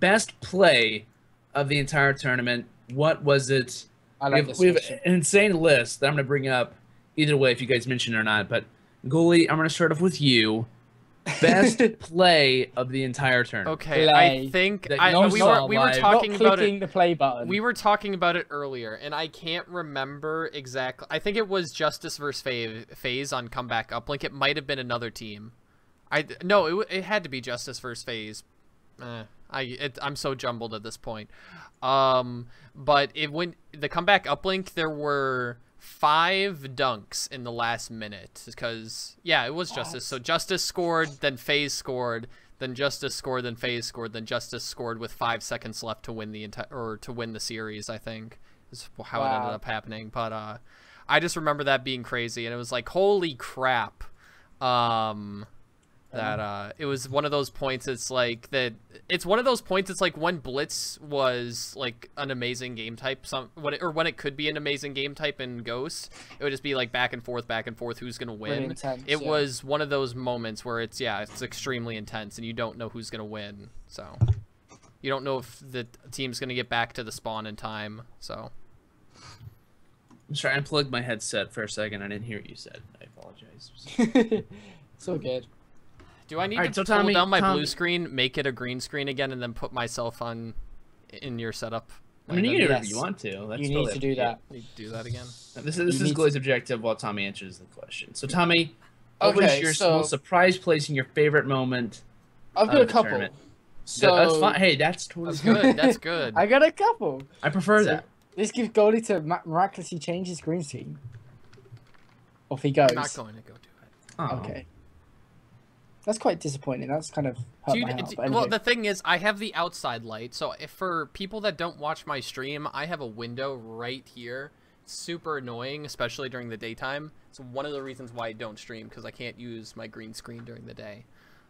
Best play of the entire tournament. What was it? We have an insane list that I'm gonna bring up either way if you guys mention it or not. But goalie, I'm gonna start off with you. Best play of the entire tournament. Okay, I think we were talking about it. The play button. We were talking about it earlier, and I can't remember exactly. I think it was Justice versus FaZe on comeback uplink. It might have been another team. It had to be Justice versus FaZe. I'm so jumbled at this point. But when the comeback uplink, there were 5 dunks in the last minute because it was Justice. So Justice scored, then FaZe scored, then Justice scored, then FaZe scored, then Justice scored with 5 seconds left to win the series. I think is how it ended up happening. But I just remember that being crazy, and it was like, holy crap. It was one of those points. It's like when Blitz was like an amazing game type, when it could be an amazing game type in Ghost, it would just be like back and forth, who's gonna win. Really intense, it was one of those moments where it's extremely intense, and you don't know who's gonna win. So you don't know if the team's gonna get back to the spawn in time. So I'm sorry, I unplugged my headset for a second. I didn't hear what you said. I apologize. So good. Do I need to pull down my blue screen, make it a green screen again, and then put myself in your setup? I mean, you can do whatever you want to. That's you need to do that. You do that again. This is Goalie's objective while Tommy answers the question. So, Tommy, what was your most surprise place in your favorite moment? I've got a couple. Tournament? So that's fine. Hey, that's totally good. That's good. I got a couple. I prefer that. This gives Goalie to miraculously change his green screen. Off he goes. I'm not going to go do it. Oh. Okay. That's quite disappointing. That's kind of hurt my heart. Well, the thing is, I have the outside light. So if for people that don't watch my stream, I have a window right here. It's super annoying, especially during the daytime. It's one of the reasons why I don't stream, because I can't use my green screen during the day.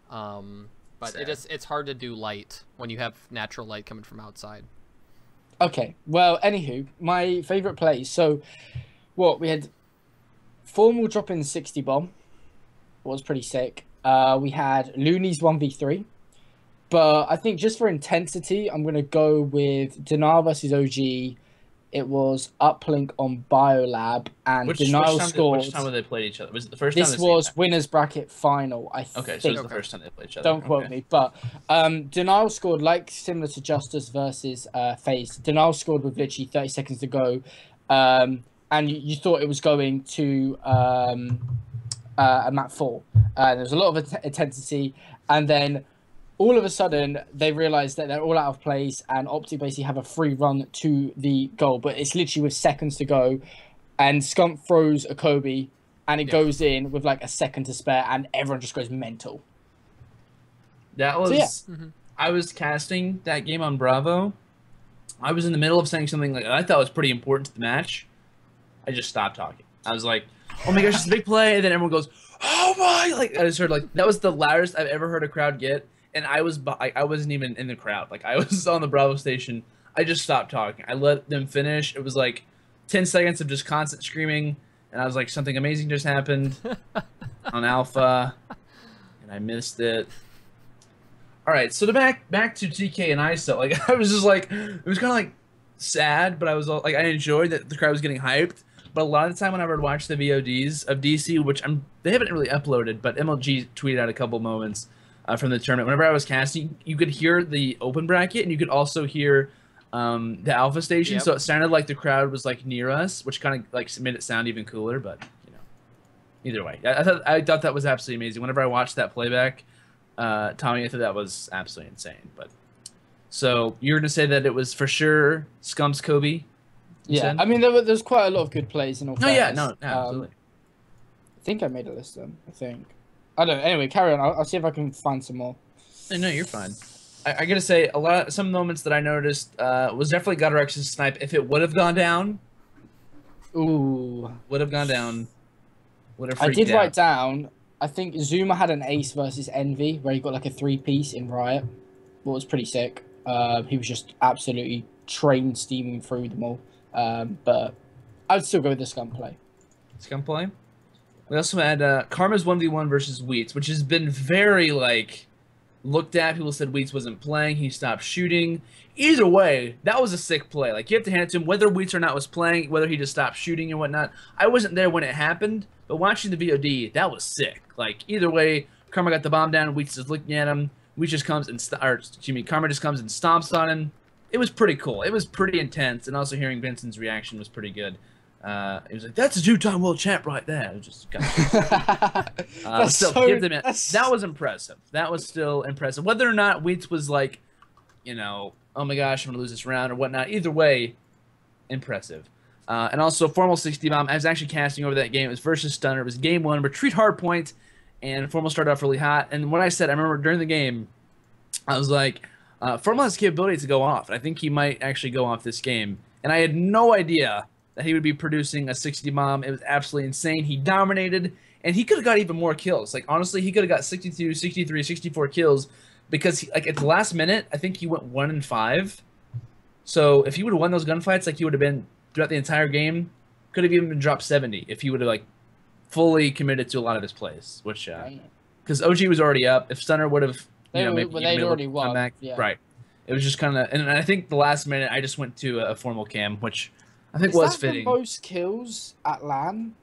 But it's hard to do light when you have natural light coming from outside. Okay. Well, anywho, my favorite plays. So, we had Formal dropping the 60 bomb. Was pretty sick. We had Looney's 1v3. But I think just for intensity, I'm going to go with Denial versus OG. It was uplink on Biolab, and Denial scored. Which time did they play each other? Was it the first time? This was winners bracket final, I think. Okay, so it was the first time they played each other. Don't quote me. But Denial scored, similar to Justice versus FaZe. Denial scored with literally 30 seconds to go. And you thought it was going to a map 4. There was a lot of intensity, and then all of a sudden they realized that they're all out of place, and Optic basically have a free run to the goal, but it's literally with seconds to go, and Scump throws a Kobe, and it goes in with like a second to spare, and everyone just goes mental. That was I was casting that game on Bravo. I was in the middle of saying something like I thought was pretty important to the match. I just stopped talking. I was like, oh my gosh, it's a big play. And then everyone goes, oh my, I just heard that was the loudest I've ever heard a crowd get. And I wasn't even in the crowd. I was on the Bravo station. I just stopped talking. I let them finish. It was 10 seconds of just constant screaming. And I was like, something amazing just happened on Alpha. And I missed it. All right, so back to TK and ISO. I was just it was kind of sad, but I was I enjoyed that the crowd was getting hyped. But a lot of the time whenever I'd watch the VODs of DC, which they haven't really uploaded, but MLG tweeted out a couple moments from the tournament. Whenever I was casting, you could hear the open bracket, and you could also hear the Alpha station. Yep. So it sounded like the crowd was near us, which kind of made it sound even cooler. But either way, I thought that was absolutely amazing. Whenever I watched that playback, Tommy, I thought that was absolutely insane. But so you're gonna say that it was for sure Scump's Kobe. Yeah, I mean there's quite a lot of good plays in all. No, yeah, no, absolutely. I think I made a list then. I think. I don't know. Anyway, carry on. I'll see if I can find some more. No, you're fine. I gotta say, some moments that I noticed was definitely Gutterx's snipe. If it would have gone down, would have gone down. Would have. I did write down. I think Zuma had an ace versus Envy where he got like a 3-piece in Riot. What was pretty sick. He was just absolutely train steaming through them all. But I would still go with this gunplay. Gunplay. We also had Karma's 1v1 versus Wheats, which has been very like looked at. People said Wheats wasn't playing. He stopped shooting. Either way, that was a sick play. Like, you have to hand it to him, whether Wheats or not was playing, whether he just stopped shooting and whatnot. I wasn't there when it happened, but watching the VOD, that was sick. Like, either way, Karma got the bomb down. Wheats is looking at him. Wheats just comes and Karma just comes and stomps on him. It was pretty cool. It was pretty intense, and also hearing Benson's reaction was pretty good. He was like, "That's a 2-time world champ right there." It was just that was impressive. That was still impressive. Whether or not Wheats was like, you know, oh my gosh, I'm gonna lose this round or whatnot. Either way, impressive. And also, Formal 60 bomb. I was actually casting over that game. It was versus Stunner. It was game 1. Retreat hardpoint, and Formal started off really hot. And what I said, I remember during the game, I was like, Formal has the capability to go off. And I think he might actually go off this game. And I had no idea that he would be producing a 60 bomb. It was absolutely insane. He dominated, and he could have got even more kills. Like, honestly, he could have got 62, 63, 64 kills because, like, at the last minute, I think he went 1-5. So if he would have won those gunfights, like he would have been throughout the entire game, could have even been dropped 70 if he would have, like, fully committed to a lot of his plays. Which, because OG was already up. If Stunner would have, maybe they'd already won. Back, yeah. Right. It was just kind of, and I think the last minute, I just went to a Formal cam, which I think was fitting. Is that the most kills at LAN?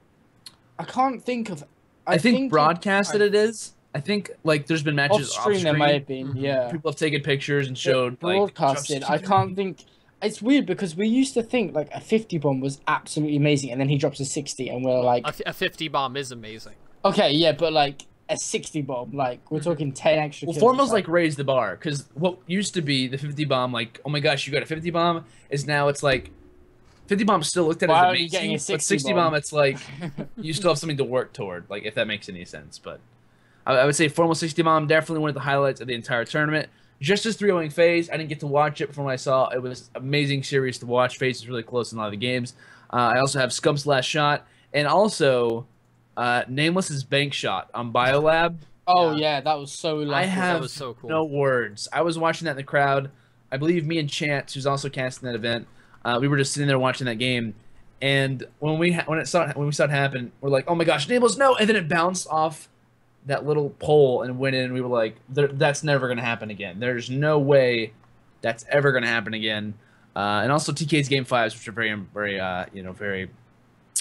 I can't think of. I think broadcasted it is. I think like there's been matches off screen. There may have been, yeah. People have taken pictures and showed broadcasted. I can't think. It's weird because we used to think like a 50 bomb was absolutely amazing, and then he drops a 60, and we're like, a 50 bomb is amazing. Okay, yeah, but like a 60 bomb, like we're talking 10 extra. Well, Formal's like raised the bar because what used to be the 50 bomb, like, oh my gosh, you got a 50 bomb, is now it's like 50 bomb still looked at as amazing, but 60 bomb, it's like you still have something to work toward, like, if that makes any sense. But I would say Formal 60 bomb definitely one of the highlights of the entire tournament. Just as 3-0 FaZe, I didn't get to watch it, but from what I saw, it was amazing series to watch. FaZe is really close in a lot of the games. I also have Scump's last shot, and also Nameless's bank shot on Biolab. Oh yeah, that was so lucky. I have that was so cool. No words. I was watching that in the crowd. I believe me and Chance, who's also casting that event, we were just sitting there watching that game, and when we saw it happen, we're like, "Oh my gosh, Nameless, no!" And then it bounced off that little pole and went in. And we were like, "That's never gonna happen again. There's no way that's ever gonna happen again." And also TK's game 5s, which are very, very,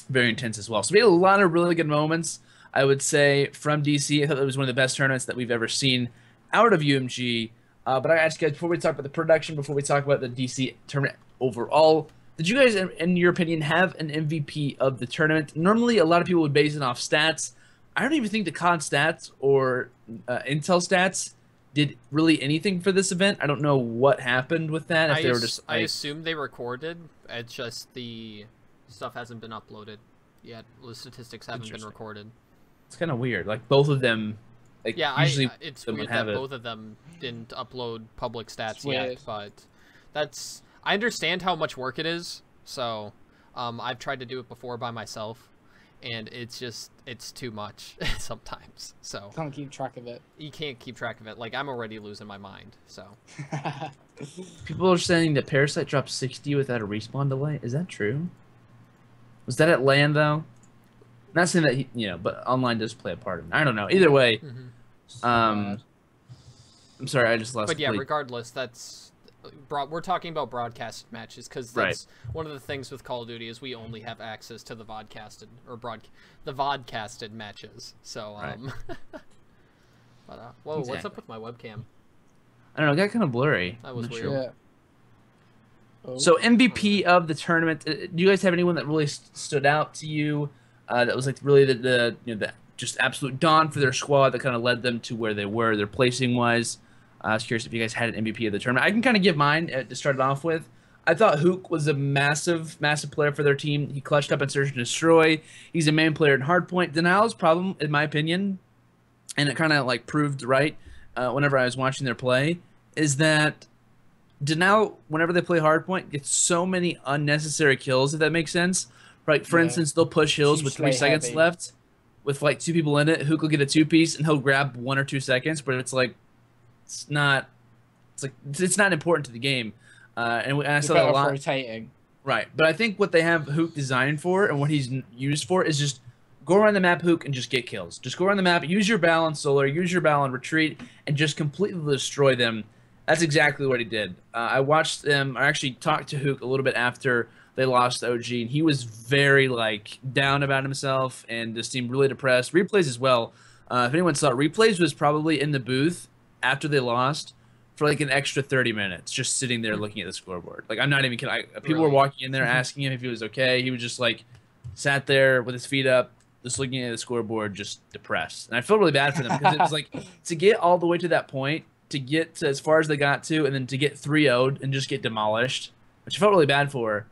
very intense as well. So we had a lot of really good moments, I would say, from DC. I thought it was one of the best tournaments that we've ever seen out of UMG. But I asked you guys, before we talk about the production, before we talk about the DC tournament overall, did you guys, in your opinion, have an MVP of the tournament? Normally, a lot of people would base it off stats. I don't even think the COD stats or Intel stats did really anything for this event. I don't know what happened with that. If they were just, I assume they recorded. It's just the stuff hasn't been uploaded yet. The statistics haven't been recorded. It's kind of weird. Like, both of them. Like, yeah, usually it's weird that both of them didn't upload public stats yet, but that's... I understand how much work it is, so I've tried to do it before by myself, and it's too much sometimes, so... Can't keep track of it. You can't keep track of it. Like, I'm already losing my mind, so... People are saying that Parasite dropped 60 without a respawn delay. Is that true? Was that at LAN, though? Not saying that, but online does play a part in it. I don't know. Either way, I'm sorry, I just lost. But yeah, regardless, that's we're talking about broadcast matches because that's one of the things with Call of Duty is we only have access to the vodcasted matches. So but whoa, exactly. What's up with my webcam? I don't know. It got kind of blurry. That was weird. Sure. Yeah. Oh. So MVP of the tournament. Do you guys have anyone that really stood out to you? That was like really the just absolute dawn for their squad that kind of led them to where they were, their placing wise. I was curious if you guys had an MVP of the tournament. I can kind of give mine to start it off with. I thought Hook was a massive player for their team. He clutched up in Search and Destroy. He's a main player in Hardpoint. Denial's problem, in my opinion, and it kind of like proved right whenever I was watching their play, is that Denial, whenever they play Hardpoint, gets so many unnecessary kills, if that makes sense. Right, for instance, they'll push hills with 3 seconds left, with like 2 people in it, Hook will get a 2-piece and he'll grab 1 or 2 seconds, but it's like it's not important to the game. And I saw that a lot. Rotating. Right, but I think what they have Hook designed for and what he's used for is just go around the map, Hook, and just get kills. Just go around the map, use your Bal on Solar, use your Bal on Retreat, and just completely destroy them. That's exactly what he did. I watched them. I actually talked to Hook a little bit after they lost to OG, and he was very like down about himself and just seemed really depressed. Replays as well. If anyone saw it, Replays was probably in the booth after they lost for like an extra 30 minutes, just sitting there looking at the scoreboard. Like, I'm not even kidding. People were walking in there asking him if he was okay. He was just like sat there with his feet up, just looking at the scoreboard, just depressed. And I felt really bad for them because it was like to get all the way to that point, to get to as far as they got to, and then to get 3-0'd and just get demolished, which I felt really bad for,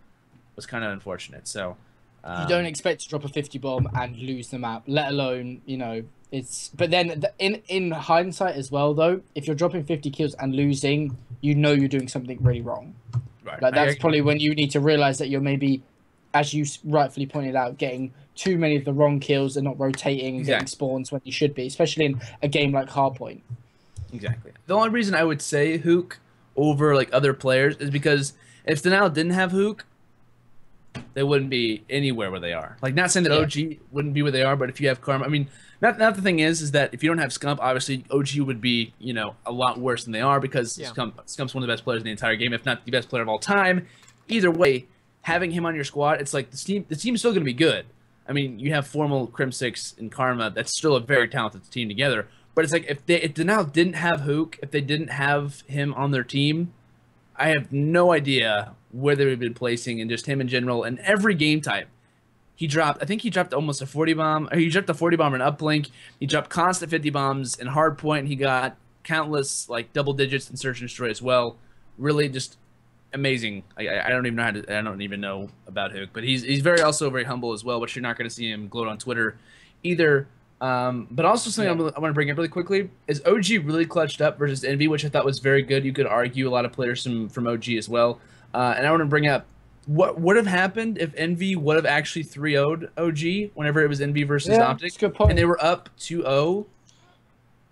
was kind of unfortunate. So you don't expect to drop a 50 bomb and lose the map, let alone, you know, it's. But then in hindsight as well, though, if you're dropping 50 kills and losing, you know you're doing something really wrong. Right. Like that's probably when you need to realize that you're maybe, as you rightfully pointed out, getting too many of the wrong kills and not rotating and getting spawns when you should be, especially in a game like Hardpoint. Exactly. The only reason I would say Hook over like other players is because if Denial didn't have Hook, they wouldn't be anywhere where they are. Like, not saying that OG wouldn't be where they are, but if you have Karma, I mean, not the thing is that if you don't have Scump, obviously OG would be, you know, a lot worse than they are because Scump's one of the best players in the entire game, if not the best player of all time. Either way, having him on your squad, it's like the team's still going to be good. I mean, you have Formal, Crim6, and Karma. That's still a very talented team together. But it's like if Denial didn't have Hook, if they didn't have him on their team, I have no idea where they would have been placing, and just him in general. And every game type, I think he dropped almost a 40 bomb. Or he dropped a 40 bomb in uplink. He dropped constant 50 bombs in hardpoint. He got countless like double digits in search and destroy as well. Really just amazing. I don't even know I don't even know about Hook, but he's also very humble as well, which you're not going to see him gloat on Twitter either. But also something I want to bring up really quickly is OG really clutched up versus Envy, which I thought was very good. You could argue a lot of players from OG as well. And I want to bring up what would have happened if Envy would have actually 3-0'd OG whenever it was Envy versus Optic, good point. And they were up 2-0.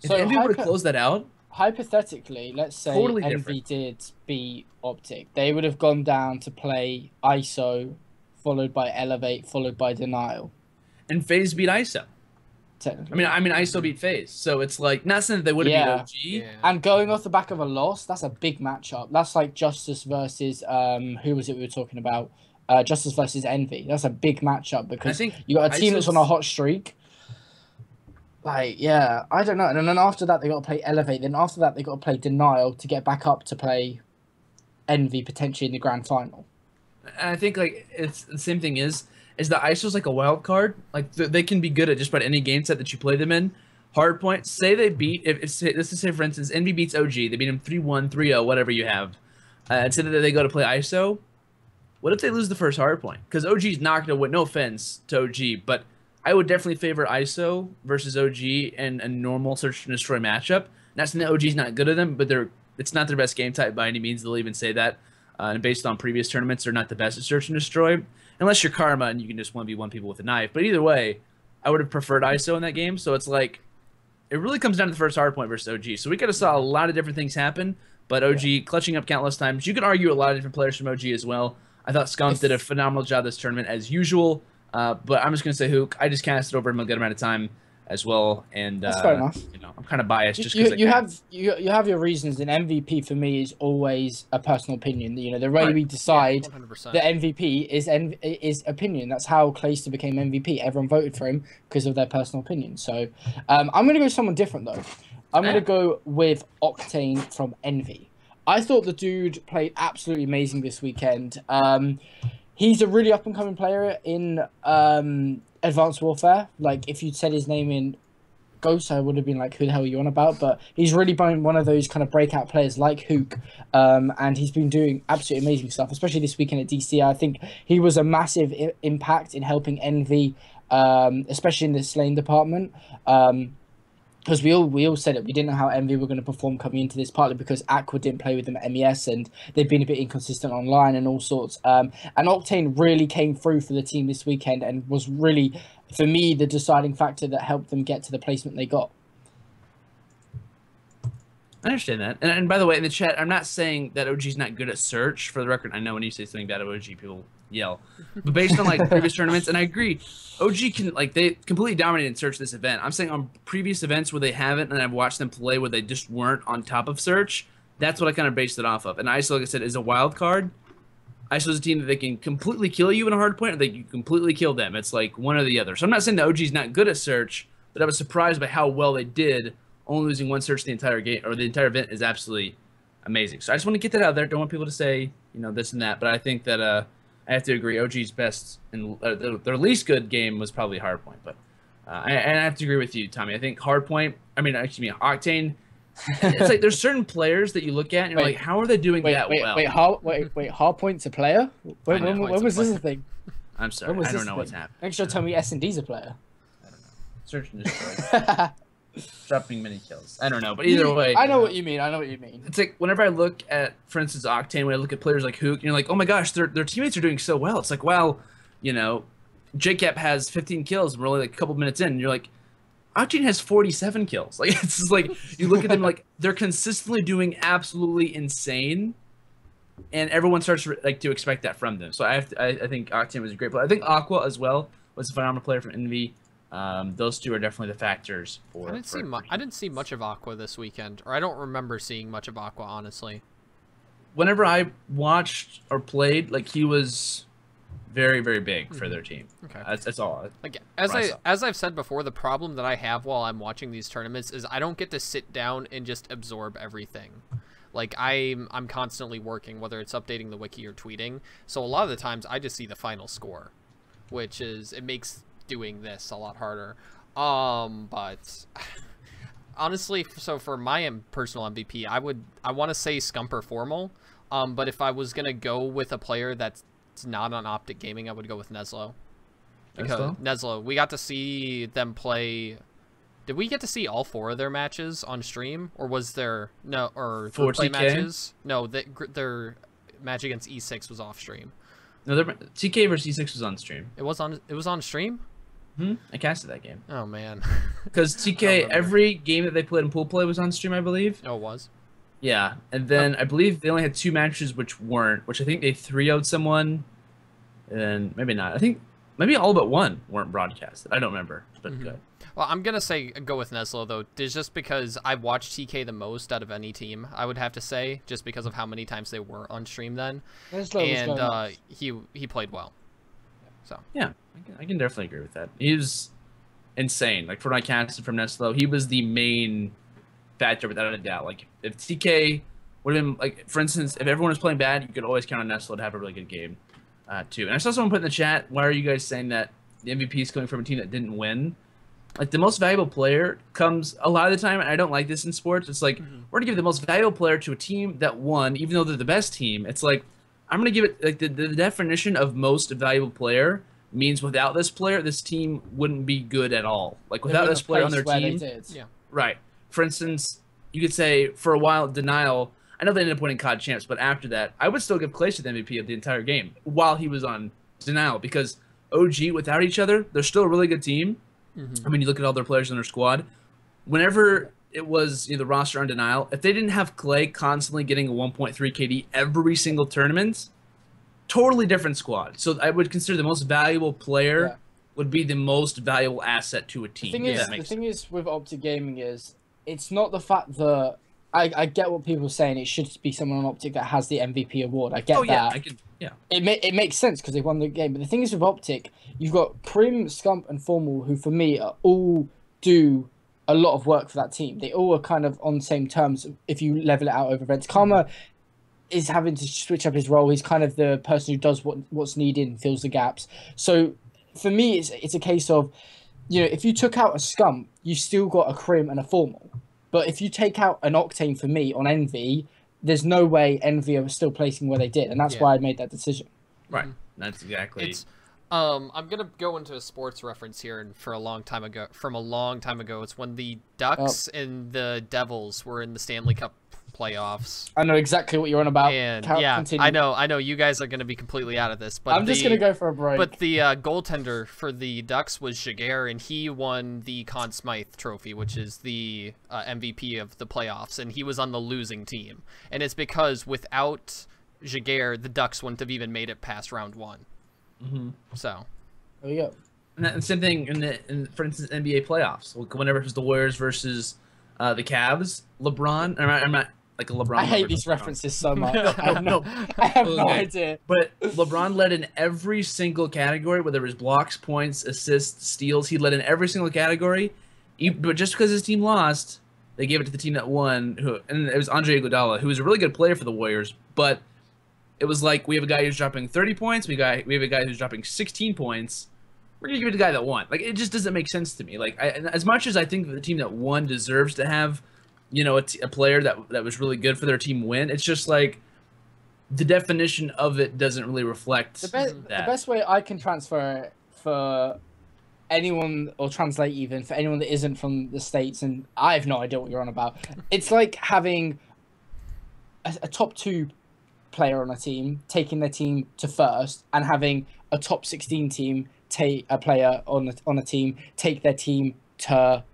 If So Envy would have closed that out, hypothetically, let's say totally Envy did beat Optic, they would have gone down to play ISO, followed by Elevate, followed by Denial, and FaZe beat ISO. technically. I mean, ISO beat FaZe, so it's like not saying that they would have beat OG. And going off the back of a loss, that's a big matchup. That's like Justice versus who was it we were talking about? Justice versus Envy. That's a big matchup because you got a team that's on a hot streak. Like, yeah, I don't know. And then after that, they got to play Elevate. Then after that, they got to play Denial to get back up to play Envy potentially in the grand final. And I think like it's the same thing is that ISO's like a wild card. Like they can be good at just about any game set that you play them in. Hardpoint, say they beat let's just say for instance Envy beats OG, they beat him 3-1, 3-0, whatever you have. And say that they go to play ISO. What if they lose the first hardpoint? Because OG's not going to win. No offense to OG, but I would definitely favor ISO versus OG in a normal search and destroy matchup. Not saying that OG's not good at them, but it's not their best game type by any means. They'll even say that. And based on previous tournaments, they're not the best at search and destroy. Unless you're Karma and you can just 1v1 people with a knife. But either way, I would have preferred ISO in that game. So it's like, it really comes down to the first hardpoint versus OG. So we could have saw a lot of different things happen, but OG clutching up countless times. You could argue a lot of different players from OG as well. I thought Scump did a phenomenal job this tournament as usual. But I'm just going to say Hook. I just cast it over him a good amount of time as well. And that's fair enough. You know, I'm kind of biased just because you have your reasons. And MVP for me is always a personal opinion. You know, the way we decide the MVP is opinion. That's how Clayster became MVP. Everyone voted for him because of their personal opinion. So I'm going to go with someone different though. I'm going to go with Octane from Envy. I thought the dude played absolutely amazing this weekend. He's a really up-and-coming player in Advanced Warfare. Like, if you'd said his name in Ghost, I would have been like, who the hell are you on about? But he's really been one of those kind of breakout players like Hook. And he's been doing absolutely amazing stuff, especially this weekend at DCI. I think he was a massive impact in helping Envy, especially in the slaying department. Because we all said it, we didn't know how Envy were going to perform coming into this, partly because Aqua didn't play with them at MES and they've been a bit inconsistent online and all sorts. And Octane really came through for the team this weekend and was really for me, the deciding factor that helped them get to the placement they got. I understand that. And by the way, in the chat, I'm not saying that OG's not good at search. For the record, I know when you say something bad about OG, people yell. But based on like previous tournaments, and I agree, OG can they completely dominated search this event. I'm saying on previous events where they haven't, and I've watched them play where they just weren't on top of search. That's what I kind of based it off of. And ISO, like I said, is a wild card. ISO is a team that they can completely kill you in a hard point, or they can completely kill them. It's like one or the other. So I'm not saying that OG's not good at search, but I was surprised by how well they did. Only losing one search the entire game or the entire event is absolutely amazing. So I just want to get that out there. Don't want people to say, this and that. But I think that I have to agree. OG's best and their least good game was probably Hardpoint. But I have to agree with you, Tommy. I think Octane. It's like there's certain players that you look at and you're like, how are they doing that well? Hardpoint's a player? When was this a thing? I'm sorry. I don't know what's happening. Make sure to tell me S&D's a player. I don't know. Search and destroy. Dropping many kills. I don't know, but either way. I know what you mean. It's like whenever I look at, for instance, Octane, when I look at players like Hook, you're like, oh my gosh, their teammates are doing so well. It's like, wow, JCap has 15 kills and we're only like a couple minutes in, and you're like, Octane has 47 kills. Like, it's just like, you look at them like, they're consistently doing absolutely insane, and everyone starts to expect that from them. So I think Octane was a great player. I think Aqua as well was a phenomenal player from Envy. Those two are definitely the factors for. I didn't see much of Aqua this weekend, or I don't remember seeing much of Aqua, honestly. Whenever I watched or played, like, he was very, very big for their team. Okay, that's all. Like, as I've said before, the problem that I have while I'm watching these tournaments is I don't get to sit down and just absorb everything. Like, I'm constantly working, whether it's updating the wiki or tweeting. So a lot of the times I just see the final score, which it makes doing this a lot harder. But honestly, so for my personal MVP, I want to say Scumper Formal. But if I was gonna go with a player that's not on Optic Gaming, I would go with Neslo. Because Neslo, we got to see them play. Did we get to see all 4 of their matches on stream, or was there no or 4 play TK? Matches? No, their match against E6 was off stream. No, TK versus E6 was on stream. It was on stream. I casted that game. Oh man. Because TK, every game that they played in pool play was on stream, I believe. Oh, it was? Yeah, and then I believe they only had 2 matches which weren't, which I think they 3-0'd someone, and maybe not. I think maybe all but one weren't broadcasted. I don't remember, but good. Well, I'm gonna say go with Neslo though, just because I've watched TK the most out of any team. I would have to say, just because of how many times they were on stream then, and he played well. So yeah, I can definitely agree with that. He was insane. Like, for when I casted from Neslo, he was the main factor without a doubt. Like, if TK would have been, like, for instance, if everyone was playing bad, you could always count on Neslo to have a really good game too. And I saw someone put in the chat, why are you guys saying that the MVP is coming from a team that didn't win? Like, the most valuable player comes a lot of the time, and I don't like this in sports. It's like, we're gonna give the most valuable player to a team that won, even though they're the best team. It's like, I'm going to give it, like, the definition of most valuable player means without this player, this team wouldn't be good at all. Like, without this player on their team. Yeah. Right. For instance, you could say, for a while, Denial, I know they ended up winning COD Champs, but after that, I would still give Clash the MVP of the entire game while he was on Denial, because OG, without each other, they're still a really good team. I mean, you look at all their players in their squad. Whenever it was the roster on Denial, if they didn't have Clay constantly getting a 1.3 KD every single tournament, totally different squad. So I would consider the most valuable player would be the most valuable asset to a team. The thing is with Optic Gaming is, it's not the fact that I get what people are saying. It should be someone on Optic that has the MVP award. I get that. It makes sense because they won the game. But the thing is with Optic, you've got Krim, Scump, and Formal, who for me all do a lot of work for that team. They all are kind of on the same terms if you level it out over events. Karma is having to switch up his role. He's kind of the person who does what's needed and fills the gaps. So for me, it's a case of, if you took out a Scump, you still got a Krim and a Formal. But if you take out an Octane for me on Envy, there's no way Envy are still placing where they did, and that's why I made that decision. Right. That's exactly. I'm gonna go into a sports reference here, and from a long time ago, it's when the Ducks and the Devils were in the Stanley Cup playoffs. I know exactly what you're on about. And Continue. I know you guys are going to be completely out of this, but I'm just going to go for a break. But the goaltender for the Ducks was Jaguar, and he won the Conn Smythe Trophy, which is the MVP of the playoffs, and he was on the losing team. And it's because without Jaguar, the Ducks wouldn't have even made it past round 1. So there you go. And the same thing for instance, NBA playoffs. Whenever it was the Warriors versus the Cavs, LeBron. I'm not like a LeBron. I hate these references so much. No, I have no idea. But LeBron led in every single category, whether it was blocks, points, assists, steals. He led in every single category. But just because his team lost, they gave it to the team that won. And it was Andre Iguodala, who was a really good player for the Warriors. But it was like, we have a guy who's dropping 30 points. We have a guy who's dropping 16 points. We're gonna give it to the guy that won. Like, it just doesn't make sense to me. Like, as much as I think that the team that won deserves to have, you know, a player that was really good for their team win, it's just like the definition of it doesn't really reflect that. The best way I can transfer it for anyone, or translate even for anyone that isn't from the States, and I have no idea what you're on about. It's like having a top 2 player on a team taking their team to first, and having a top 16 team take a player on a team take their team to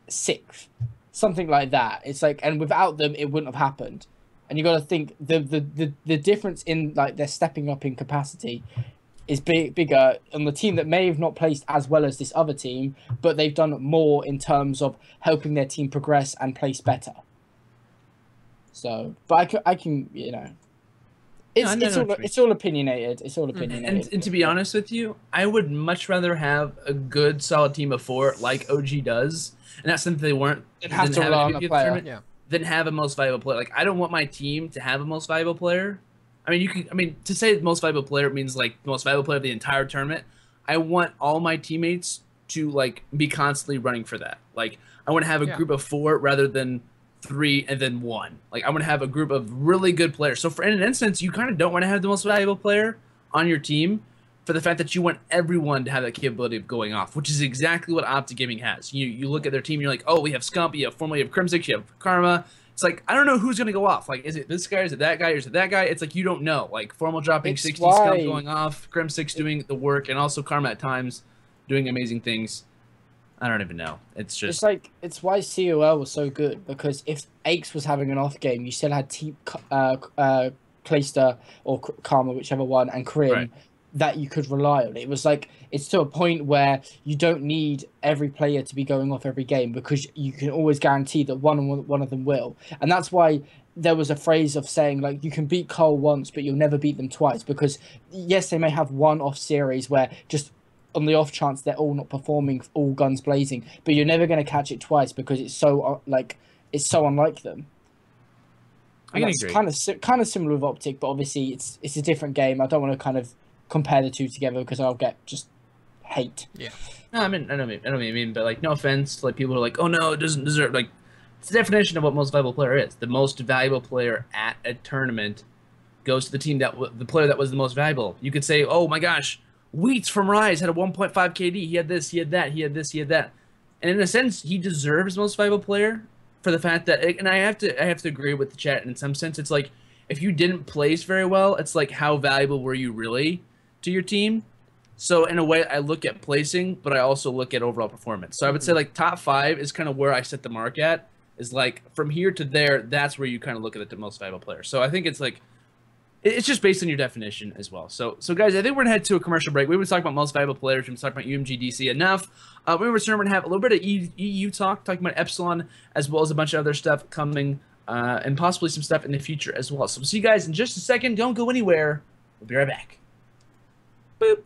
6th, something like that. It's like, and without them it wouldn't have happened. And you got to think the difference in like their stepping up in capacity is bigger on the team that may have not placed as well as this other team, but they've done more in terms of helping their team progress and place better. So, but I can you know, it's all opinionated. It's all opinionated. And to be honest with you, I would much rather have a good, solid team of 4 like OG does, and that's something they weren't. It has to rely on a player. Yeah. Than have a most valuable player. Like, I don't want my team to have a most valuable player. I mean, to say the most valuable player means like the most valuable player of the entire tournament. I want all my teammates to like be constantly running for that. Like, I want to have a group of 4 rather than 3 and then 1. Like, I want to have a group of really good players. So in an instance, you kind of don't want to have the most valuable player on your team for the fact that you want everyone to have that capability of going off, which is exactly what Optic Gaming has. You look at their team, you're like, oh, we have Scump, you have Formal, you have Crimsix, you have Karma. It's like, I don't know who's going to go off. Like, is it this guy, is it that guy, or is it that guy? It's like, you don't know. Like, Formal dropping 60, Scump going off, Crimsix doing the work, and also Karma at times doing amazing things. I don't even know. It's just... It's like, it's why COL was so good, because if STiKS was having an off game, you still had Clayster or Karma, whichever one, and Krim, that you could rely on. It was like, it's to a point where you don't need every player to be going off every game, because you can always guarantee that one of them will. And that's why there was a phrase of saying, like, you can beat Cole once, but you'll never beat them twice, because yes, they may have one off series where just on the off chance they're all not performing all guns blazing, but you're never going to catch it twice because it's so it's so unlike them. I can agree. Kind of similar with Optic, but obviously it's a different game. I don't want to kind of compare the two together because I'll get just hate. Yeah. No, I don't mean, but like, no offense to like people who are like, oh no, it doesn't deserve. Like, it's the definition of what most valuable player is. The most valuable player at a tournament goes to the team the player that was the most valuable. You could say, oh my gosh, Wheats from Rise had a 1.5 KD. He had this, he had that, he had this, he had that. And in a sense, he deserves most valuable player for the fact that, and I have to agree with the chat in some sense. It's like, if you didn't place very well, it's like, how valuable were you really to your team? So in a way, I look at placing, but I also look at overall performance. So I would say like top 5 is kind of where I set the mark at, is like from here to there, that's where you kind of look at the most valuable player. So I think it's like, it's just based on your definition as well. So guys, I think we're gonna head to a commercial break. We were talking about most valuable players. We were talking about UMG DC enough. When we return, we're gonna have a little bit of EU talk, talking about Epsilon, as well as a bunch of other stuff coming, and possibly some stuff in the future as well. So we'll see you guys in just a second. Don't go anywhere. We'll be right back. Boop.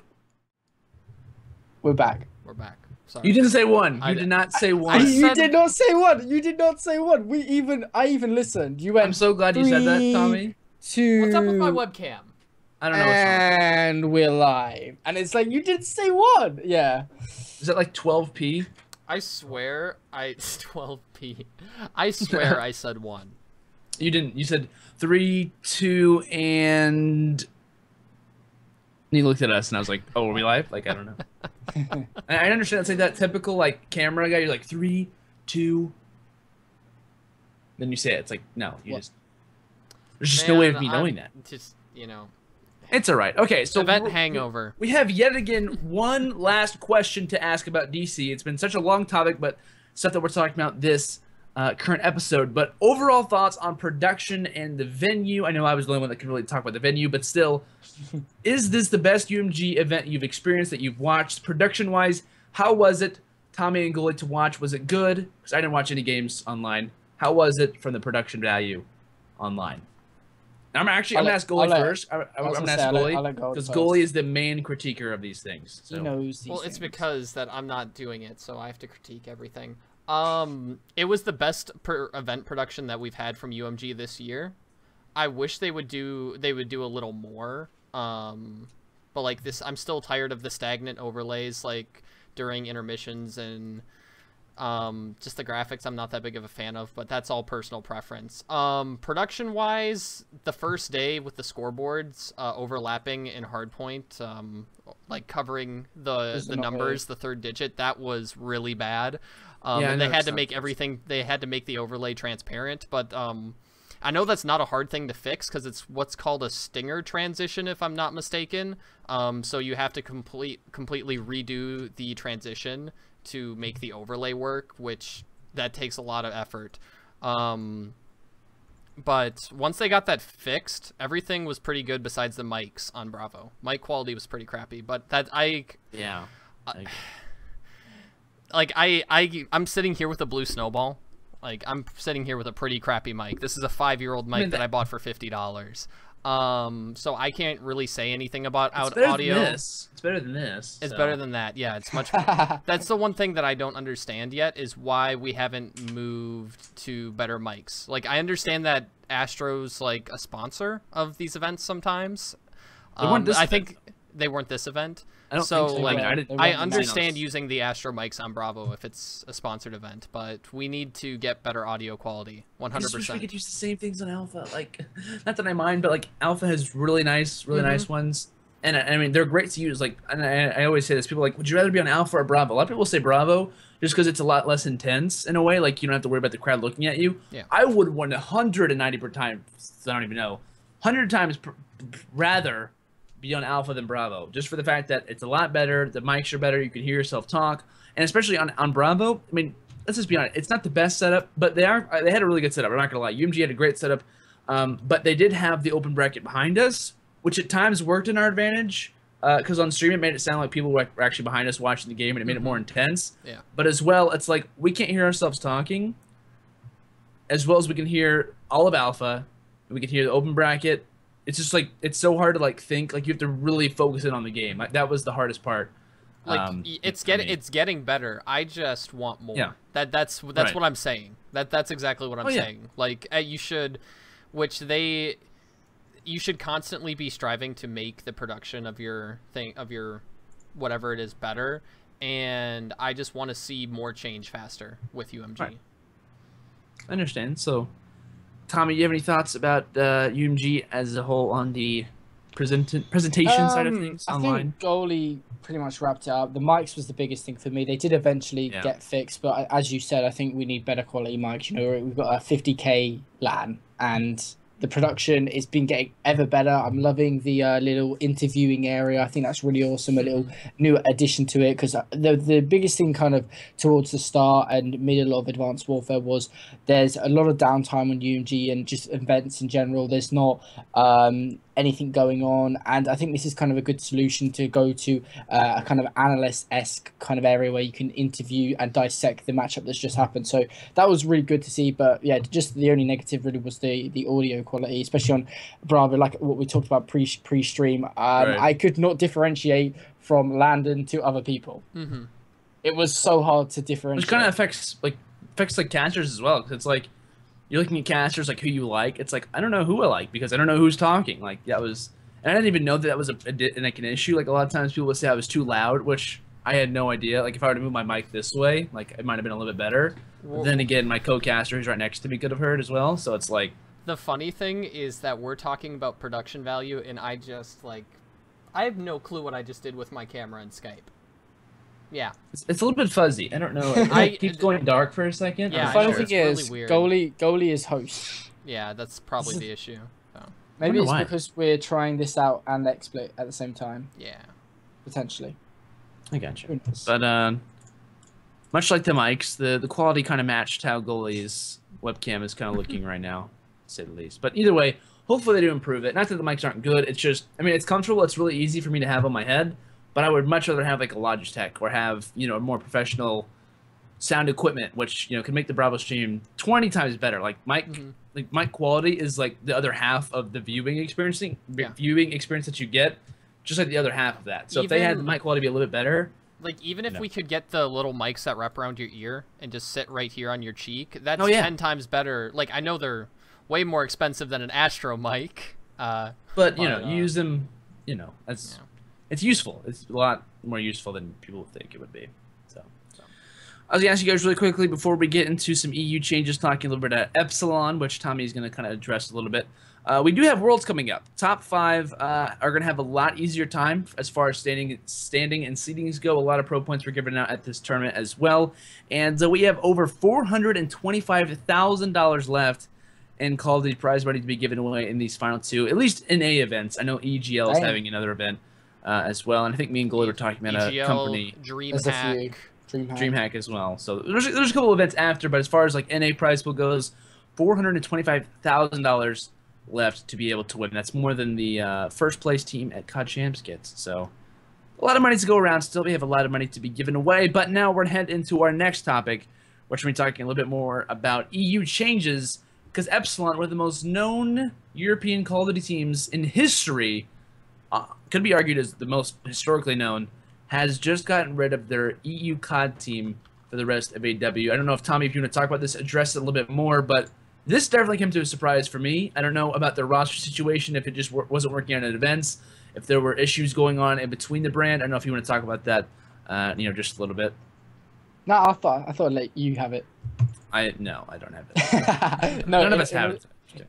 We're back. We're back. Sorry. You didn't say one. You did not say one. You did not say one. You did not say one. I even listened. You went. I'm so glad you said that, Tommy. What's up with my webcam? I don't know. And we're live. And it's like, you didn't say one. Yeah. Is that like 12p? I swear 12p. I swear I said 1. You didn't. You said 3, 2, and you looked at us, and I was like, "Oh, are we live?" Like, I don't know. I understand. It's like that typical like camera guy. You're like 3, 2. then you say it. It's like, no, you What? just... There's just no way of me I'm knowing that. Just, you know. It's all right. Okay, so Event hangover. We have yet again one last question to ask about DC. It's been such a long topic, but stuff that we're talking about this current episode. But overall thoughts on production and the venue. I know I was the only one that could really talk about the venue, but still, is this the best UMG event you've experienced, that you've watched? Production-wise, how was it, Tommy and Goalie, to watch? Was it good? Because I didn't watch any games online. How was it from the production value online? I'm going to ask Goalie first. I'm going to ask Goalie, because Goalie is the main critiquer of these things. So. He knows these Well, things. it's because that I'm not doing it, so I have to critique everything. It was the best event production that we've had from UMG this year. I wish they would do a little more. But like this, I'm still tired of the stagnant overlays like during intermissions, and just the graphics I'm not that big of a fan of, but that's all personal preference. Production wise, the first day with the scoreboards overlapping in hardpoint, like covering the numbers, the third digit, that was really bad. And they had to make everything, they had to make the overlay transparent, but I know that's not a hard thing to fix because it's what's called a stinger transition, if I'm not mistaken. So you have to completely redo the transition to make the overlay work, which that takes a lot of effort. But once they got that fixed, everything was pretty good besides the mics on Bravo. Mic quality was pretty crappy, but that I'm sitting here with a blue snowball. Like, I'm sitting here with a pretty crappy mic. This is a 5-year-old mic that I bought for $50. So I can't really say anything about audio. It's better than this. It's better than that. Yeah, it's much. That's the one thing that I don't understand yet, is why we haven't moved to better mics. Like, I understand that Astro's like a sponsor of these events sometimes. I think they weren't this event. I don't think so. Like, I understand using the Astro mics on Bravo if it's a sponsored event, but we need to get better audio quality. 100%. I just wish we could use the same things on Alpha. Like, not that I mind, but like Alpha has really nice ones, and I mean they're great to use. Like, and I always say this: people are like, would you rather be on Alpha or Bravo? A lot of people say Bravo just because it's a lot less intense in a way. Like, you don't have to worry about the crowd looking at you. Yeah. I would 190 per time. I don't even know, 100 times rather be on Alpha than Bravo, just for the fact that it's a lot better, the mics are better, you can hear yourself talk, and especially on Bravo, I mean, let's just be honest, it's not the best setup, but they had a really good setup, I'm not gonna lie. UMG had a great setup, but they did have the open bracket behind us, which at times worked in our advantage, because on stream it made it sound like people were actually behind us watching the game, and it made it more intense. Yeah. But as well, it's like, we can't hear ourselves talking, as well as we can hear all of Alpha, we can hear the open bracket. It's just like, it's so hard to like think, like you have to really focus in on the game. Like, that was the hardest part. Like, it's getting better. I just want more. Yeah. That's Right. what I'm saying. That's exactly what I'm saying. Like, you should constantly be striving to make the production of your whatever it is better, and I just want to see more change faster with UMG. Right. I understand. So, Tommy, you have any thoughts about UMG as a whole on the presentation side of things online? I think Goalie pretty much wrapped it up. The mics was the biggest thing for me. They did eventually get fixed, but as you said, I think we need better quality mics. You know, we've got a 50K LAN, and the production has been getting ever better. I'm loving the little interviewing area. I think that's really awesome. A little new addition to it, because the biggest thing kind of towards the start and middle of Advanced Warfare was there's a lot of downtime on UMG and just events in general. There's not anything going on, and I think this is kind of a good solution to go to a kind of analyst-esque kind of area where you can interview and dissect the matchup that's just happened. So that was really good to see. But yeah, just the only negative really was the audio quality, especially on Bravo, like what we talked about pre-stream. I could not differentiate from Landon to other people. It was so hard to differentiate. Which kind of affects casters as well, because it's like, you're looking at casters, like who you like. It's like, I don't know who I like because I don't know who's talking. Like, that was, and I didn't even know that was like an issue. Like, a lot of times people would say I was too loud, which I had no idea. Like, if I were to move my mic this way, like, it might have been a little bit better. But then again, my co-caster who's right next to me could have heard as well. So it's like, the funny thing is that we're talking about production value, and I have no clue what I just did with my camera and Skype. Yeah. It's a little bit fuzzy. I don't know. It keeps going dark for a second. Yeah, The funny I know, thing it's is, really weird. goalie is host. Yeah, that's probably the issue. So. Maybe it's why. because we're trying this out and XSplit at the same time. Yeah. Potentially. I got Who you. knows? But much like the mics, the quality kind of matched how goalie's webcam is kind of looking right now, to say the least. But either way, hopefully they do improve it. Not that the mics aren't good. It's just, I mean, it's comfortable. It's really easy for me to have on my head. But I would much rather have like a Logitech or have, you know, a more professional sound equipment, which, you know, can make the Bravo stream 20 times better. Like mic quality is like the other half of the viewing experience that you get, just like the other half of that. So if they had the mic quality be a little bit better. Like, even if we could get the little mics that wrap around your ear and just sit right here on your cheek, that's 10 times better. Like, I know they're way more expensive than an Astro mic. But you know, you use them, you know, as it's useful. It's a lot more useful than people think it would be. So. I was going to ask you guys really quickly before we get into some EU changes, talking a little bit about Epsilon, which Tommy is going to kind of address a little bit. We do have Worlds coming up. Top 5 are going to have a lot easier time as far as standing and seedings go. A lot of pro points were given out at this tournament as well. And we have over $425,000 left in Call of Duty prize money to be given away in these final 2, at least in A events. I know EGL is having another event as well. And I think me and Gold were talking about EGL, a company. DreamHack as well. So there's a couple of events after, but as far as like NA prize pool goes, $425,000 left to be able to win. That's more than the first place team at COD Champs gets. So a lot of money to go around. Still, we have a lot of money to be given away. But now we're heading into our next topic, which we're talking a little bit more about EU changes, because Epsilon, one of the most known European Call of Duty teams in history, could be argued as the most historically known, has just gotten rid of their EU COD team for the rest of AW. I don't know if, Tommy, if you want to talk about this, address it a little bit more, but this definitely came to a surprise for me. I don't know about the roster situation, if it just wasn't working out at events, if there were issues going on in between the brand. I don't know if you want to talk about that, you know, just a little bit. No, I thought I'd let you have it. No, I don't have it. No, none of us have it.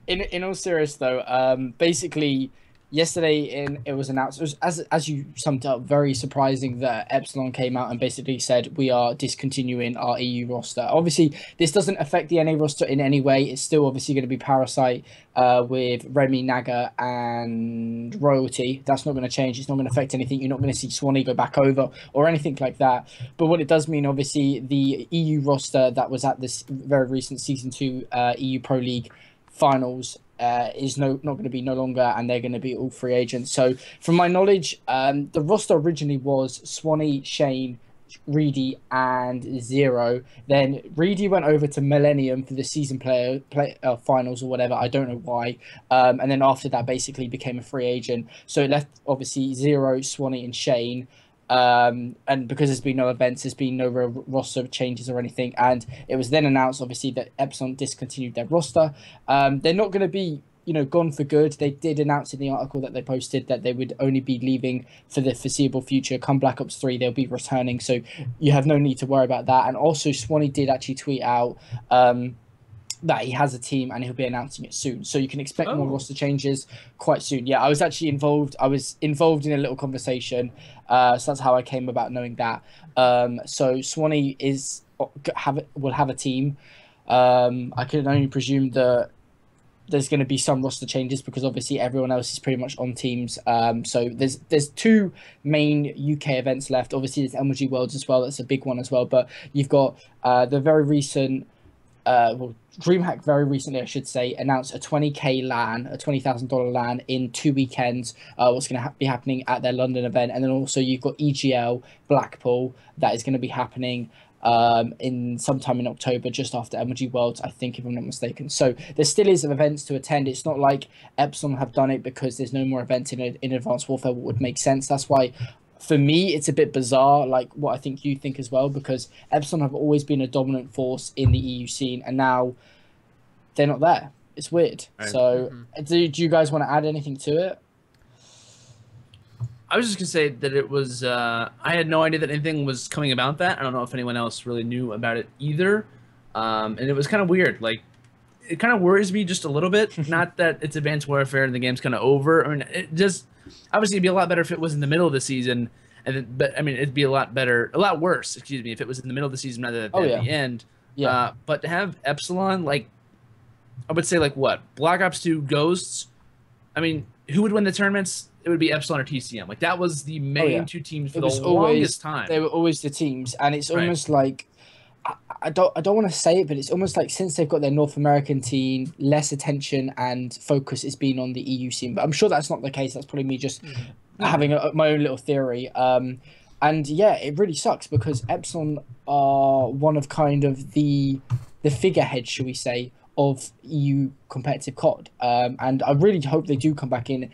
In all seriousness, though, basically, yesterday it was announced, it was, as you summed up, very surprising that Epsilon came out and basically said we are discontinuing our EU roster. Obviously, this doesn't affect the NA roster in any way. It's still obviously going to be Parasite with Remy, Naga, and Royalty. That's not going to change. It's not going to affect anything. You're not going to see Swanee go back over or anything like that. But what it does mean, obviously, the EU roster that was at this very recent Season 2 EU Pro League finals is not going to be no longer, and they're going to be all free agents. So from my knowledge, the roster originally was Swanee, Shane, Reedy, and Zero. Then Reedy went over to Millennium for the season finals or whatever. I don't know why. And then after that, basically became a free agent. So it left obviously Zero, Swanee, and Shane. And because there's been no events, there's been no roster changes or anything, and it was then announced obviously that Epsilon discontinued their roster. They're not going to be, you know, gone for good. They did announce in the article that they posted that they would only be leaving for the foreseeable future. Come Black Ops 3, they'll be returning, so you have no need to worry about that. And also Swanee did actually tweet out that he has a team and he'll be announcing it soon. So you can expect more roster changes quite soon. Yeah, I was actually involved. I was involved in a little conversation. So that's how I came about knowing that. So Swanee will have a team. I can only presume that there's going to be some roster changes because obviously everyone else is pretty much on teams. So there's 2 main UK events left. Obviously there's MLG Worlds as well. That's a big one as well. But you've got the very recent DreamHack very recently, I should say, announced a 20k LAN, a $20,000 LAN in 2 weekends. What's going to be happening at their London event, and then also you've got EGL Blackpool that is going to be happening in sometime in October, just after MLG Worlds, I think, if I'm not mistaken. So there still is events to attend. It's not like Epsilon have done it because there's no more events in Advanced Warfare. What would make sense? That's why, for me, it's a bit bizarre, like what I think you think as well, because Epsilon have always been a dominant force in the EU scene, and now they're not there. It's weird. Right. So do you guys want to add anything to it? I was just going to say that it was, I had no idea that anything was coming about that. I don't know if anyone else really knew about it either. And it was kind of weird. Like, it kind of worries me just a little bit. Not that it's Advanced Warfare and the game's kind of over. I mean, it just, obviously it'd be a lot better if it was in the middle of the season And then, but I mean, it'd be a lot worse, excuse me, if it was in the middle of the season rather than at the end. Yeah. But to have Epsilon, like, I would say, like, what? Black Ops 2 Ghosts? I mean, who would win the tournaments? It would be Epsilon or TCM. Like, that was the main two teams for the longest time. They were always the teams, and it's almost like, I don't want to say it, but it's almost like since they've got their North American team, less attention and focus has been on the EU scene. But I'm sure that's not the case. That's probably me just having my own little theory. And yeah, it really sucks because Epsilon are one of kind of the figureheads, shall we say, of EU competitive COD. And I really hope they do come back in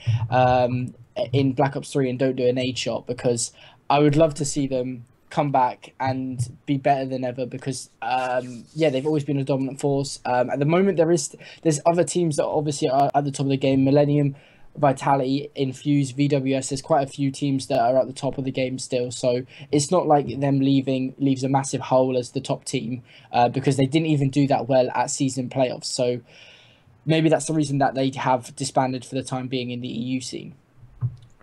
Black Ops 3 and don't do an aid shot, because I would love to see them come back and be better than ever, because they've always been a dominant force. At the moment there's other teams that obviously are at the top of the game. Millennium, Vitality, Infuse, VWS, there's quite a few teams that are at the top of the game still, so it's not like them leaves a massive hole as the top team, because they didn't even do that well at season playoffs. So maybe that's the reason that they have disbanded for the time being in the EU scene.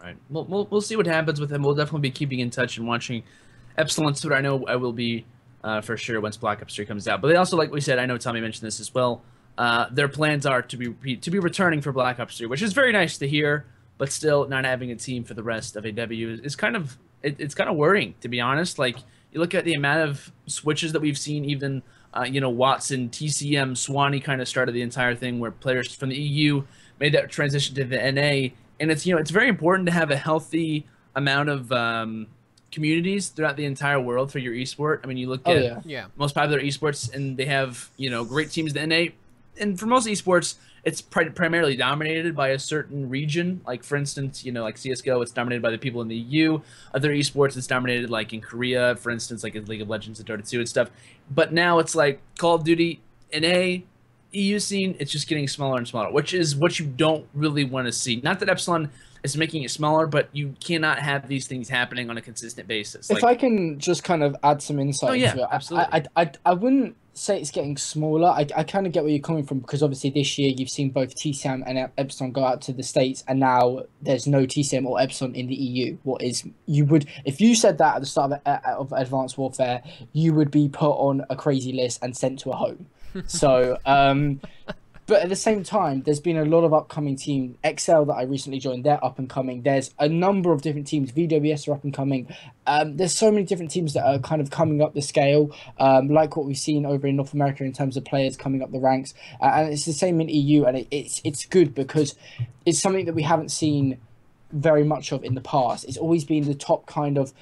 Right. We'll see what happens with them. We'll definitely be keeping in touch and watching Epsilon's Twitter. I know I will be for sure once Black Ops 3 comes out. But they also, like we said, I know Tommy mentioned this as well. Their plans are to be returning for Black Ops 3, which is very nice to hear. But still, not having a team for the rest of AW is kind of kind of worrying, to be honest. Like, you look at the amount of switches that we've seen, even Watson, TCM, Swanee kind of started the entire thing where players from the EU made that transition to the NA, and it's very important to have a healthy amount of communities throughout the entire world for your esport. I mean, you look at most popular esports, and they have great teams in the NA. And for most esports, it's primarily dominated by a certain region. Like, for instance, like CSGO, it's dominated by the people in the EU. Other esports, it's dominated, like in Korea, for instance, like in League of Legends and Dota 2 and stuff. But now it's like Call of Duty, NA, EU scene, it's just getting smaller and smaller, which is what you don't really want to see. Not that Epsilon is making it smaller, but you cannot have these things happening on a consistent basis. If I can just kind of add some insight into it, absolutely. I wouldn't say it's getting smaller. I kind of get where you're coming from, because obviously this year you've seen both TCM and Epsilon go out to the States, and now there's no TCM or Epsilon in the EU. If you said that at the start of Advanced Warfare, you would be put on a crazy list and sent to a home. So, but at the same time, there's been a lot of upcoming teams. XL that I recently joined, they're up and coming. There's a number of different teams. VWS are up and coming. There's so many different teams that are kind of coming up the scale, like what we've seen over in North America in terms of players coming up the ranks. And it's the same in EU, and it's good because it's something that we haven't seen very much of in the past. It's always been the top kind of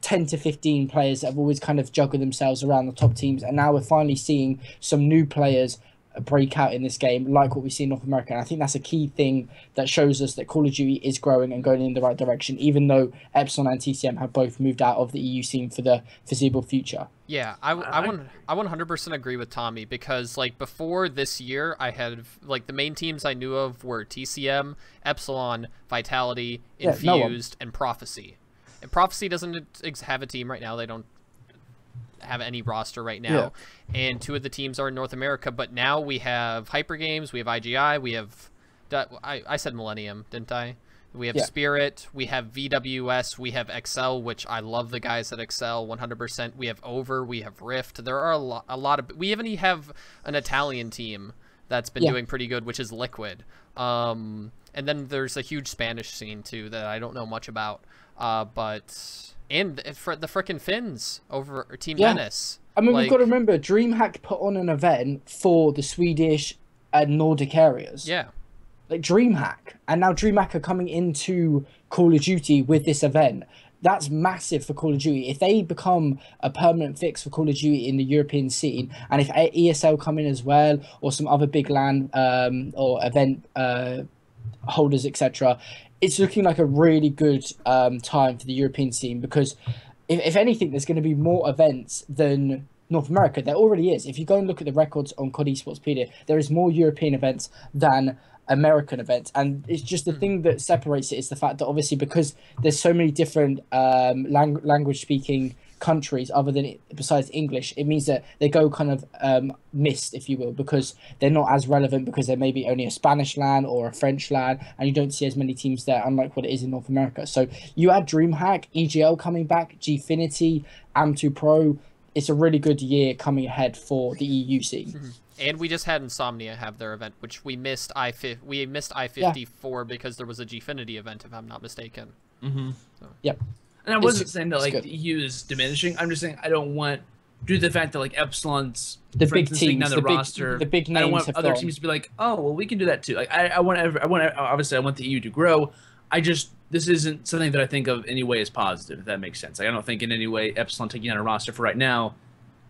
10 to 15 players that have always kind of juggled themselves around the top teams, and now we're finally seeing some new players break out in this game, like what we see in North America. And I think that's a key thing that shows us that Call of Duty is growing and going in the right direction, even though Epsilon and TCM have both moved out of the EU scene for the foreseeable future. Yeah, I 100% agree with Tommy, because like before this year, I had like the main teams I knew of were TCM, Epsilon, Vitality, Infused, and Prophecy. And Prophecy doesn't have a team right now. They don't have any roster right now. And two of the teams are in North America, but now we have Hyper Games, we have IGI, we have I said Millennium, didn't I? We have Spirit, we have VWS, we have XL, which I love the guys at XL 100%. We have Over, we have Rift. There are a lot of, we even have an Italian team that's been doing pretty good, which is Liquid. And then there's a huge Spanish scene too that I don't know much about. And for the frickin' Finns over Team Menace. I mean, we've got to remember, DreamHack put on an event for the Swedish and Nordic areas. Yeah. Like DreamHack. And now DreamHack are coming into Call of Duty with this event. That's massive for Call of Duty. If they become a permanent fix for Call of Duty in the European scene, and if ESL come in as well, or some other big LAN or event holders, etc., it's looking like a really good time for the European scene, because if anything, there's going to be more events than North America. There already is. If you go and look at the records on COD Esportspedia, there is more European events than American events. And it's just the thing that separates it is the fact that obviously because there's so many different language speaking countries other than besides English, it means that they go kind of missed, if you will, because they're not as relevant because there may be only a Spanish LAN or a French LAN, and you don't see as many teams there, unlike what it is in North America. So you add DreamHack, EGL coming back, Gfinity, Am2 Pro. It's a really good year coming ahead for the EU scene. And we just had Insomnia have their event, which we missed I-54 because there was a Gfinity event, if I'm not mistaken. So. Yep. And I wasn't saying that like the EU is diminishing. I'm just saying I don't want, due to the fact that like Epsilon's the big teams, on the roster, the big names, I don't want other teams to be like, oh well, we can do that too. Like I want obviously I want the EU to grow. This isn't something that I think of any way as positive, if that makes sense. Like I don't think in any way Epsilon taking on a roster for right now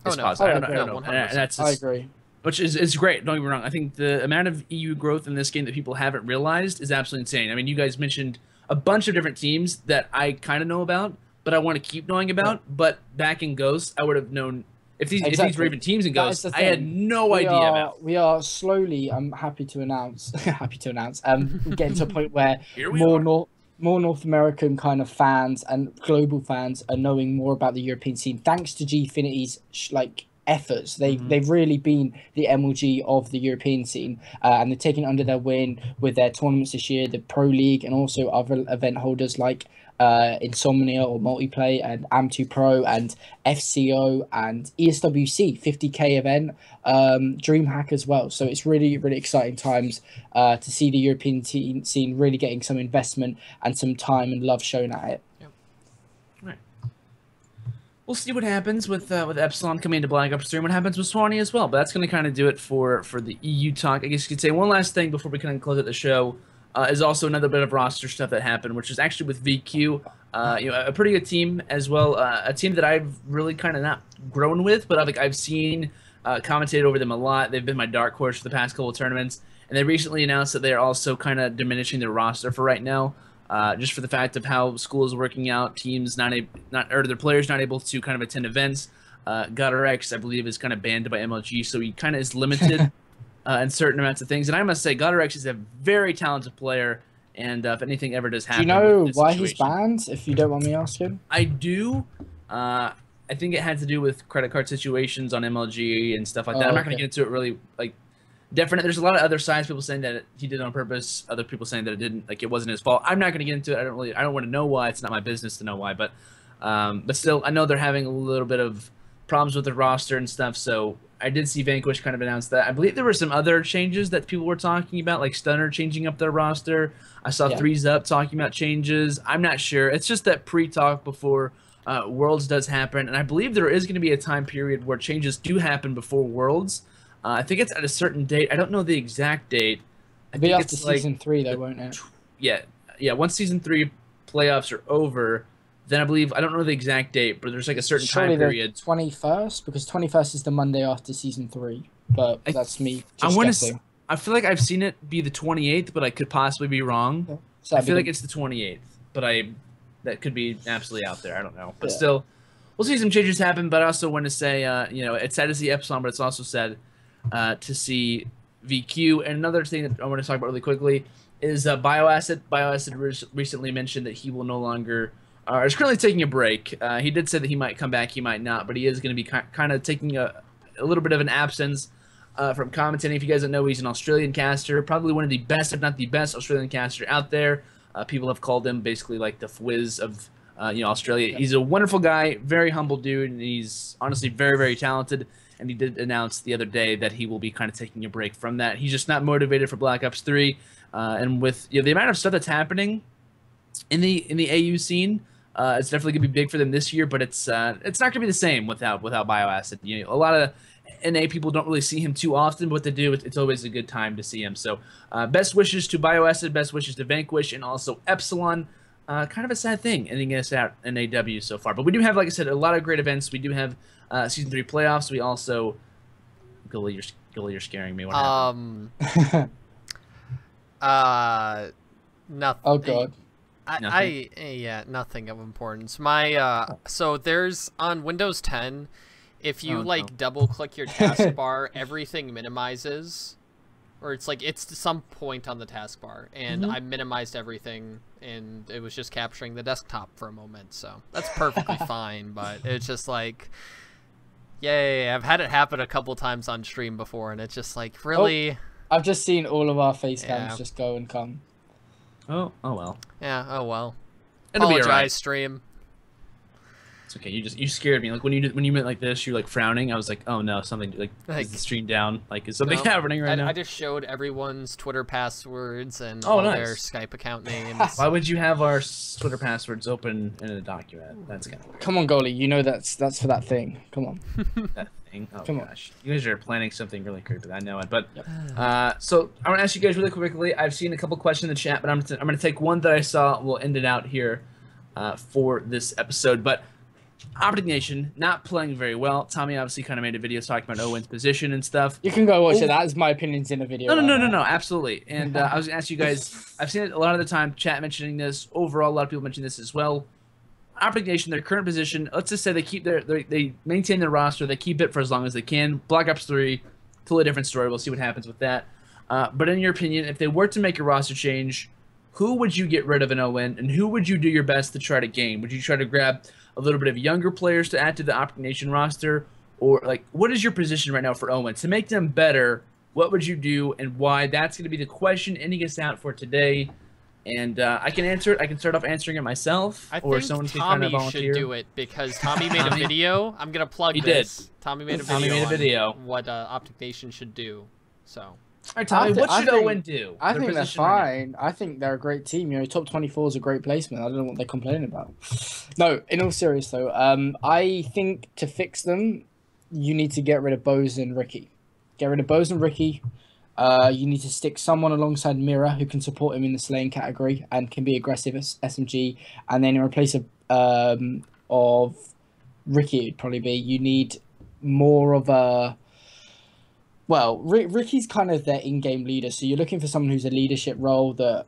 is positive. I don't know. And that's just, I agree. Which is great. Don't get me wrong. I think the amount of EU growth in this game that people haven't realized is absolutely insane. I mean, you guys mentioned a bunch of different teams that I kind of know about, but I want to keep knowing about. But back in Ghost, I would have known if these were even teams in Ghost. I had no idea about. We are slowly. I'm happy to announce. Getting to a point where more North American kind of fans and global fans are knowing more about the European scene thanks to Gfinity's efforts. They've really been the MLG of the European scene, and they're taking it under their wing with their tournaments this year, the Pro League, and also other event holders like Insomnia or Multiplay and Am2 Pro and FCO and ESWC 50k event, DreamHack as well. So it's really, really exciting times to see the European scene really getting some investment and some time and love shown at it. We'll see what happens with Epsilon coming into Black Ops 3 and what happens with Swanee as well. But that's going to kind of do it for the EU talk. I guess you could say one last thing before we kind of close out the show is also another bit of roster stuff that happened, which is actually with VQ. A pretty good team as well. A team that I've really kind of not grown with, but I've seen commentated over them a lot. They've been my dark horse for the past couple of tournaments, and they recently announced that they're also kind of diminishing their roster for right now. Just for the fact of how school is working out, teams their players not able to kind of attend events. GodRx, I believe, is kind of banned by MLG, so he kind of is limited in certain amounts of things. And I must say, GodRx is a very talented player, and if anything ever does happen, do you know why he's banned? If you don't want me asking, I do. I think it had to do with credit card situations on MLG and stuff like that. I'm not going to get into it really definite. There's a lot of other sides, people saying that he did it on purpose, other people saying that it didn't, like it wasn't his fault. I'm not going to get into it. I don't want to know why. It's not my business to know why, but still, I know they're having a little bit of problems with the roster and stuff. So I did see Vanquish kind of announce that. I believe there were some other changes that people were talking about, like Stunner changing up their roster. I saw Threes Up talking about changes. I'm not sure. It's just that pre-talk before Worlds does happen, and I believe there is going to be a time period where changes do happen before Worlds. I think it's at a certain date. I don't know the exact date. It'll be after Season 3, though, won't it? Yeah. Once Season 3 playoffs are over, then I believe, I don't know the exact date, but there's like a certain time period. 21st, because 21st is the Monday after Season 3. But that's me just guessing. I feel like I've seen it be the 28th, but I could possibly be wrong. Yeah. So I feel like it's the 28th, but that could be absolutely out there. I don't know. But still, we'll see some changes happen. But I also want to say, it's sad to see Epsilon, but it's also sad to see VQ. And another thing that I want to talk about really quickly is Bioacid. Bioacid recently mentioned that he will no longer, is currently taking a break. He did say that he might come back, he might not, but he is going to be kind of taking a little bit of an absence from commentating. If you guys don't know, he's an Australian caster, probably one of the best, if not the best, Australian caster out there. People have called him basically like the Fwiz of Australia. He's a wonderful guy, very humble dude, and he's honestly very, very talented. And he did announce the other day that he will be kind of taking a break from that. He's just not motivated for Black Ops 3. And with the amount of stuff that's happening in the AU scene, it's definitely gonna be big for them this year. But it's not gonna be the same without Bioacid. A lot of NA people don't really see him too often, but what they do, it's always a good time to see him. So best wishes to Bioacid, best wishes to Vanquish, and also Epsilon. Kind of a sad thing ending us out in AW so far. But we do have, like I said, a lot of great events. We do have Season 3 playoffs. We also... Gully, you're scaring me. What happened? Nothing. Oh, God. Nothing of importance. So there's, on Windows 10, if you, double-click your taskbar, everything minimizes. or it's like it's some point on the taskbar, and I minimized everything, and it was just capturing the desktop for a moment. So that's perfectly fine, but it's just like, yay! I've had it happen a couple times on stream before, and it's just like, really. I've just seen all of our face cams just go and come. Oh well. Yeah. Oh well. It'll be Apologize, alright. stream. It's okay. You scared me. Like when you went like this, you're like frowning. I was like, oh no, something like is the stream down? Like is something happening right now? I just showed everyone's Twitter passwords and all their Skype account names. Why would you have our Twitter passwords open in a document? That's kind of weird. Come on, goalie. You know that's for that thing. Come on. That thing. Oh Come gosh, you guys are planning something really creepy. I know it. But so I want to ask you guys really quickly. I've seen a couple questions in the chat, but I'm going to take one that I saw. We'll end it out here for this episode, but. Optic Nation not playing very well. Tommy obviously kind of made a video talking about Owen's position and stuff. You can go watch it. That is my opinions in a video. No, absolutely. And I was going to ask you guys, I've seen it a lot of the time, chat mentioning this. Overall, a lot of people mention this as well. Optic Nation, their current position, let's just say they keep they maintain their roster. They keep it for as long as they can. Black Ops 3, totally different story. We'll see what happens with that. But in your opinion, if they were to make a roster change, who would you get rid of in Owen, and who would you do your best to try to gain? Would you try to grab a little bit of younger players to add to the Optic Nation roster? Or, like, what is your position right now for Owen? To make them better, what would you do and why? That's going to be the question ending us out for today. And I can answer it. I can start off answering it myself. Or someone can kind of volunteer. Should do it because Tommy made a video. I'm going to plug this. Tommy made a video on what Optic Nation should do. So... All right, Tommy, what should Owen do? I think they're fine. I think they're a great team. You know, top 24 is a great placement. I don't know what they're complaining about. No, in all seriousness, though, I think to fix them, you need to get rid of Bose and Ricky. Get rid of Bose and Ricky. You need to stick someone alongside Mira who can support him in the slaying category and can be aggressive as SMG. And then in place of Ricky, it'd probably be you need more of a... Well, Ricky's kind of their in-game leader, so you're looking for someone who's a leadership role that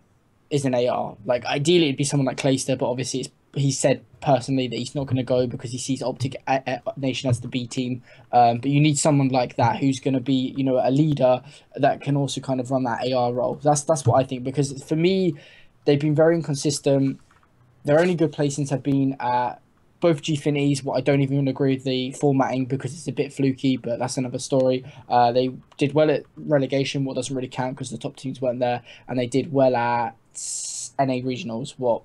is an AR. Like, ideally, it'd be someone like Clayster, but obviously he said personally that he's not going to go because he sees Optic Nation as the B team. But you need someone like that who's going to be, you know, a leader that can also kind of run that AR role. That's what I think, because for me, they've been very inconsistent. Their only good placings have been at both Gfinities. What I don't even agree with the formatting because it's a bit fluky, but that's another story. They did well at relegation, what doesn't really count because the top teams weren't there, and they did well at NA regionals, what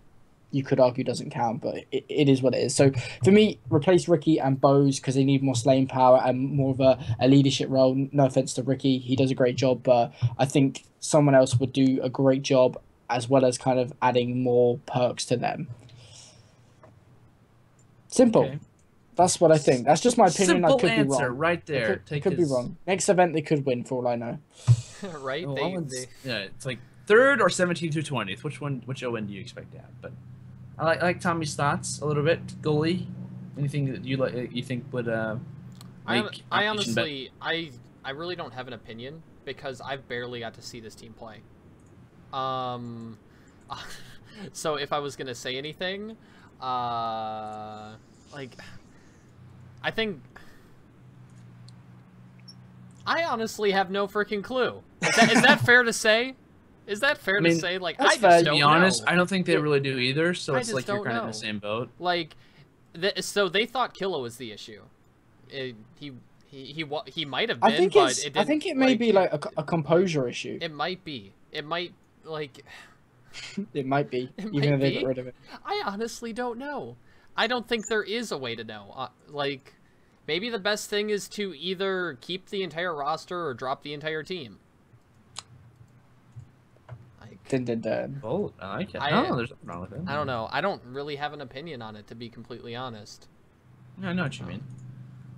you could argue doesn't count, but it is what it is. So for me, replace Ricky and Bose because they need more slaying power and more of a leadership role. No offense to Ricky, he does a great job, but I think someone else would do a great job as well as kind of adding more perks to them. Simple. Okay. That's what I think. That's just my opinion. Simple I could answer be wrong. Right there. Could be wrong. Next event they could win for all I know. Right? Well, yeah, it's like 3rd or 17th to 20th. Which ON do you expect to have? But I like Tommy's thoughts a little bit. Goalie, anything that you think would make I honestly I really don't have an opinion because I've barely got to see this team play. So if I was gonna say anything, like, I think I honestly have no freaking clue. Is that fair to say? Is that fair to say? Like, I just don't know. To be honest, I don't think they really do either. So it's like you're kind of in the same boat. Like, so they thought Kilo was the issue. He might have been. I think it may be like a composure issue. It might be. It might like. It might be. Even if they get rid of it. I honestly don't know. I don't think there is a way to know. Like, maybe the best thing is to either keep the entire roster or drop the entire team. Oh, I like it. No, there's nothing wrong with it. I don't know. I don't really have an opinion on it, to be completely honest. I know what you mean.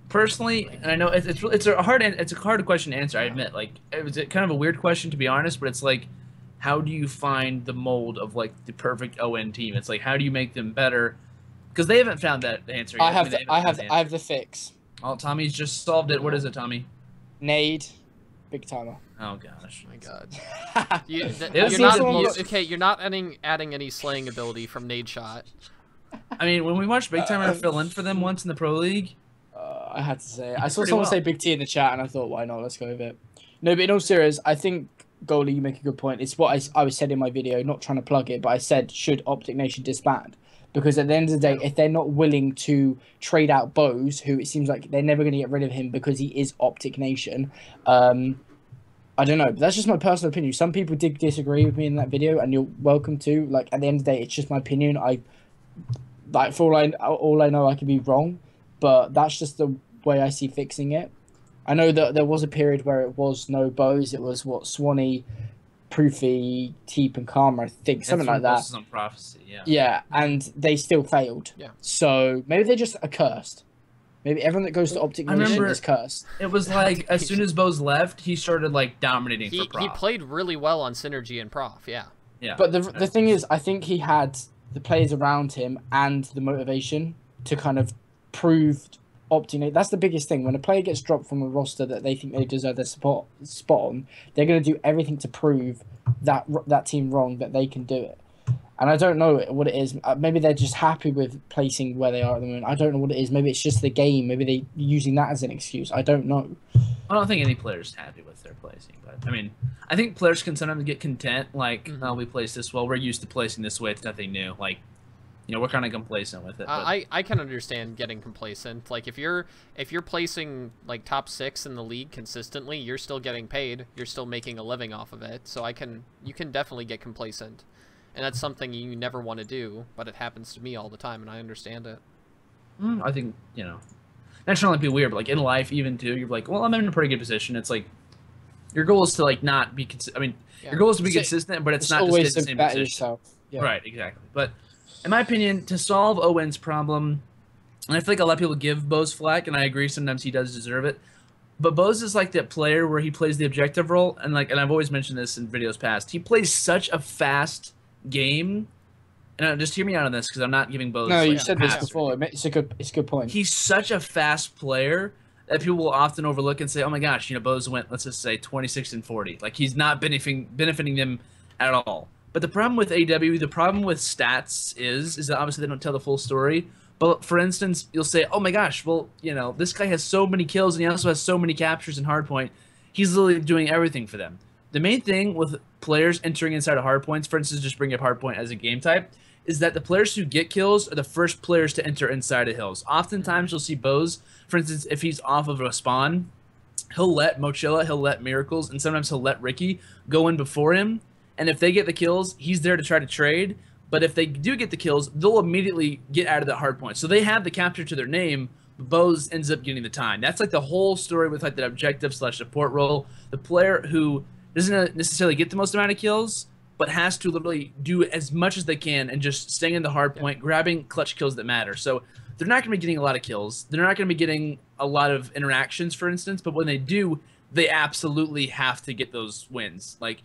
Personally, and I know it's a hard question to answer. I admit, like, it was kind of a weird question to be honest, but it's like, how do you find the mold of like the perfect ON team? It's like, how do you make them better? Because they haven't found that answer yet. I have the fix. Oh, Tommy's just solved it. What is it, Tommy? Nade, big timer. Oh gosh, my God. You're not adding any slaying ability from Nade shot. I mean, when we watched Big Timer fill in for them once in the Pro League, I had to say, I saw someone say Big T in the chat, and I thought, why not? Let's go with it. No, but in all seriousness, I think Goalie, you make a good point. It's what I was said in my video, not trying to plug it, but I said, should Optic Nation disband? Because at the end of the day, if they're not willing to trade out Bose, who it seems like they're never going to get rid of him because he is Optic Nation, I don't know. But that's just my personal opinion. Some people did disagree with me in that video, and you're welcome to. Like, at the end of the day, it's just my opinion. For all I know, I could be wrong, but that's just the way I see fixing it. I know that there was a period where it was no Bose. It was Swanee, Proofy, Teep, and Karma, I think, something like that. On Prophecy, yeah. Yeah, and they still failed. Yeah. So maybe they're just cursed. Maybe everyone that goes to Optic Nation is cursed. It was like as soon as Bose left, he started like dominating for Prof. He played really well on Synergy and Prof. Yeah. Yeah. But the thing is, I think he had the players around him and the motivation to kind of prove Optic Nation. That's the biggest thing. When a player gets dropped from a roster that they think they deserve their spot on, they're going to do everything to prove that team wrong, that they can do it. And I don't know what it is. Maybe they're just happy with placing where they are at the moment. I don't know what it is. Maybe it's just the game. Maybe they're using that as an excuse. I don't know. I don't think any player's happy with their placing. But, I mean, I think players can sometimes get content. Like, oh, we placed this well. We're used to placing this way. It's nothing new. Like, you know, we're kind of complacent with it. But... I can understand getting complacent. Like, if you're placing, like, top 6 in the league consistently, you're still getting paid. You're still making a living off of it. So you can definitely get complacent. And that's something you never want to do, but it happens to me all the time, and I understand it. I think, you know, that's not like be weird, but like in life, even too, you're like, well, I'm in a pretty good position. It's like your goal is to like not be. Your goal is to be consistent, but it's not to stay in the same position. Yourself. Yeah. Right, exactly. But in my opinion, to solve Owen's problem, and I feel like a lot of people give Bose flack, and I agree. Sometimes he does deserve it. But Bose is like that player where he plays the objective role, and I've always mentioned this in videos past. He plays such a fast game, and just hear me out on this because I'm not giving Bose. No, you said this before. It's a good point. He's such a fast player that people will often overlook and say, "Oh my gosh, you know, Bose went, let's just say 26 and 40. Like he's not benefiting them at all." But the problem with AW, the problem with stats is that obviously they don't tell the full story. But for instance, you'll say, "Oh my gosh, well, you know, this guy has so many kills and he also has so many captures in hardpoint. He's literally doing everything for them." The main thing with players entering inside of hardpoints, for instance, just bring up hardpoint as a game type, is that the players who get kills are the first players to enter inside of hills. Oftentimes, you'll see Bose, for instance, if he's off of a spawn, he'll let Mochilla, he'll let Miracles, and sometimes he'll let Ricky go in before him. And if they get the kills, he's there to try to trade. But if they do get the kills, they'll immediately get out of that hardpoint. So they have the capture to their name, but Bose ends up getting the time. That's like the whole story with like the objective/support role. The player who doesn't necessarily get the most amount of kills, but has to literally do as much as they can and just staying in the hard point, grabbing clutch kills that matter. So they're not going to be getting a lot of kills. They're not going to be getting a lot of interactions, for instance, but when they do, they absolutely have to get those wins. Like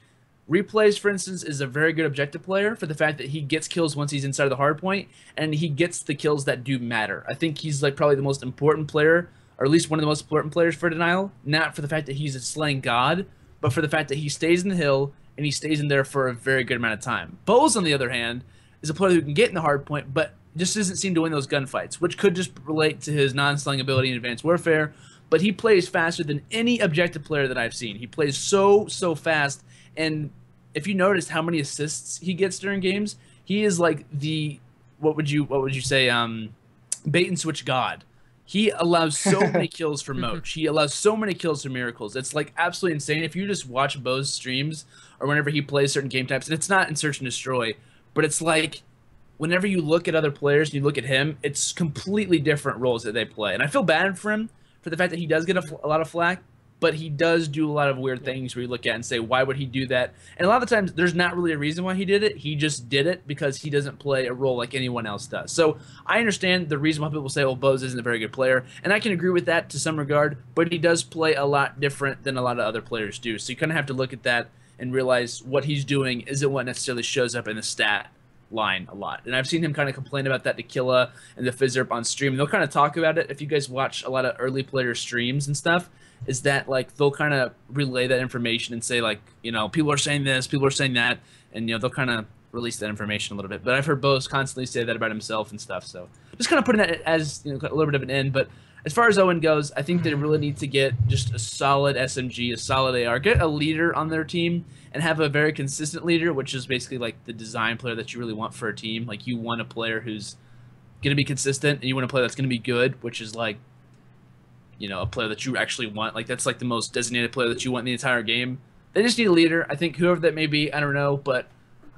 Replays, for instance, is a very good objective player for the fact that he gets kills once he's inside of the hard point, and he gets the kills that do matter. I think he's like probably the most important player, or at least one of the most important players for Denial, not for the fact that he's a slaying god, but for the fact that he stays in the hill and he stays in there for a very good amount of time. Bose, on the other hand, is a player who can get in the hard point, but just doesn't seem to win those gunfights, which could just relate to his non-slaying ability in Advanced Warfare, but he plays faster than any objective player that I've seen. He plays so fast, and if you noticed how many assists he gets during games, he is like the, what would you say, bait and switch god. He allows so many kills for Moch. He allows so many kills for Miracles. It's like absolutely insane. If you just watch Bo's streams or whenever he plays certain game types, and it's not in Search and Destroy, but it's like whenever you look at other players and you look at him, it's completely different roles that they play. And I feel bad for him for the fact that he does get a lot of flack, but he does do a lot of weird things where you look at and say, why would he do that? And a lot of the times, there's not really a reason why he did it. He just did it because he doesn't play a role like anyone else does. So I understand the reason why people say, well, Bose isn't a very good player. And I can agree with that to some regard, but he does play a lot different than a lot of other players do. So you kind of have to look at that and realize what he's doing isn't what necessarily shows up in the stat line a lot. And I've seen him kind of complain about that to Killa and the Fizzerp on stream. And they'll kind of talk about it if you guys watch a lot of early player streams and stuff. Is that like they'll kind of relay that information and say like, you know, people are saying this, people are saying that, and you know they'll kind of release that information a little bit. But I've heard Bose constantly say that about himself and stuff. So just kind of putting that as, you know, a little bit of an end. But as far as Owen goes, I think they really need to get just a solid SMG, a solid AR, get a leader on their team, and have a very consistent leader, which is basically like the design player that you really want for a team. Like you want a player who's going to be consistent, and you want a player that's going to be good, which is like, you know, a player that you actually want. Like that's like the most designated player that you want in the entire game. They just need a leader. I think whoever that may be, I don't know, but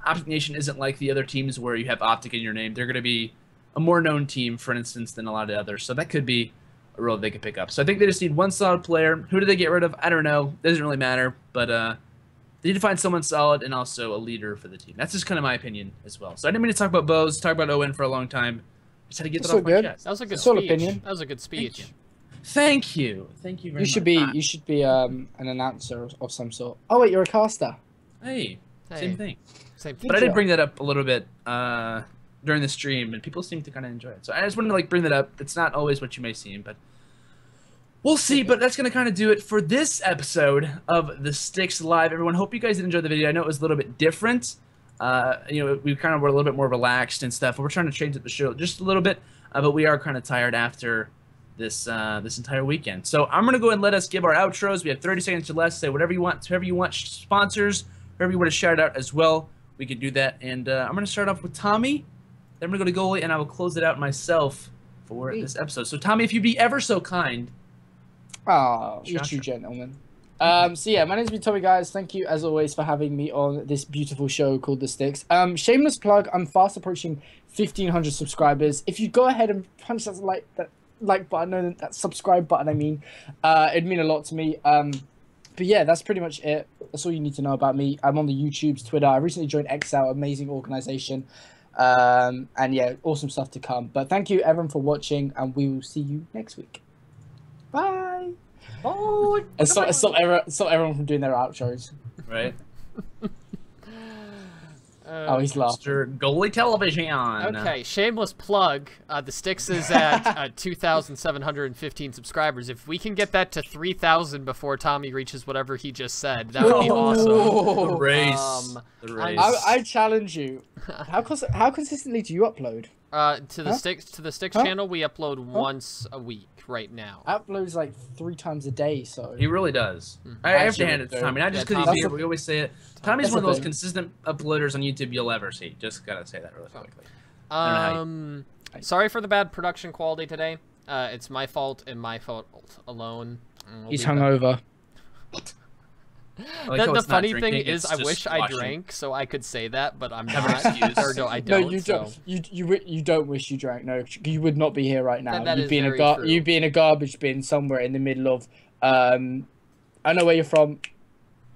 Optic Nation isn't like the other teams where you have Optic in your name. They're going to be a more known team, for instance, than a lot of others. So that could be a role they could pick up. So I think they just need one solid player. Who do they get rid of? I don't know. Doesn't really matter. But they need to find someone solid and also a leader for the team. That's just kind of my opinion as well. So I didn't mean to talk about Bose, talk about Owen for a long time. Just had to get that off my chest. That was a good Solid speech. opinion. That was a good speech. Thank you. Thank you very much. You should be an announcer of some sort. Oh wait, you're a caster. Hey, same thing. Same thing. But I did bring that up a little bit during the stream, and people seem to kind of enjoy it. So I just wanted to like bring that up. It's not always what you may seem, but we'll see. But that's gonna kind of do it for this episode of the STiKS Live. Everyone, hope you guys did enjoy the video. I know it was a little bit different. You know, we kind of were a little bit more relaxed and stuff. But we're trying to change up the show just a little bit. But we are kind of tired after this this entire weekend. So I'm gonna go ahead and let us give our outros. We have 30 seconds or less. Say whatever you want, whoever you want, sponsors, whoever you want to shout out as well. We could do that. And I'm gonna start off with Tommy. Then I'm gonna go to goalie, and I will close it out myself for this episode. So Tommy, if you'd be ever so kind. Oh, you're true gentlemen. So yeah, my name's been Tommy, guys. Thank you as always for having me on this beautiful show called the STiKS. Shameless plug. I'm fast approaching 1,500 subscribers. If you go ahead and punch that like button, no, that subscribe button, I mean, it'd mean a lot to me. But yeah, that's pretty much it. That's all you need to know about me. I'm on the YouTubes, Twitter. I recently joined XL, amazing organization. And yeah, awesome stuff to come. But thank you everyone for watching, and we will see you next week. Bye. Oh, and stop everyone from doing their outros. Right. Oh, he's laughing. Mr. Goalie Television. Okay, shameless plug. The STiKS is at 2,715 subscribers. If we can get that to 3,000 before Tommy reaches whatever he just said, that would be awesome. The race. The race. I challenge you. How consistently do you upload? To the STiKS channel, we upload once a week right now. Uploads like 3 times a day, so he really does. I have to hand it to Tommy. Not just because he's here, we always say it. Tommy's one of the most consistent uploaders on YouTube you'll ever see. Just gotta say that really quickly. Sorry for the bad production quality today. It's my fault and my fault alone. He's hungover. The funny thing is, I wish I drank so I could say that, but I'm not. Or no, I don't. No, you don't. So. You don't wish you drank. No, you would not be here right now. That You'd be in a garbage bin somewhere in the middle of. I know where you're from.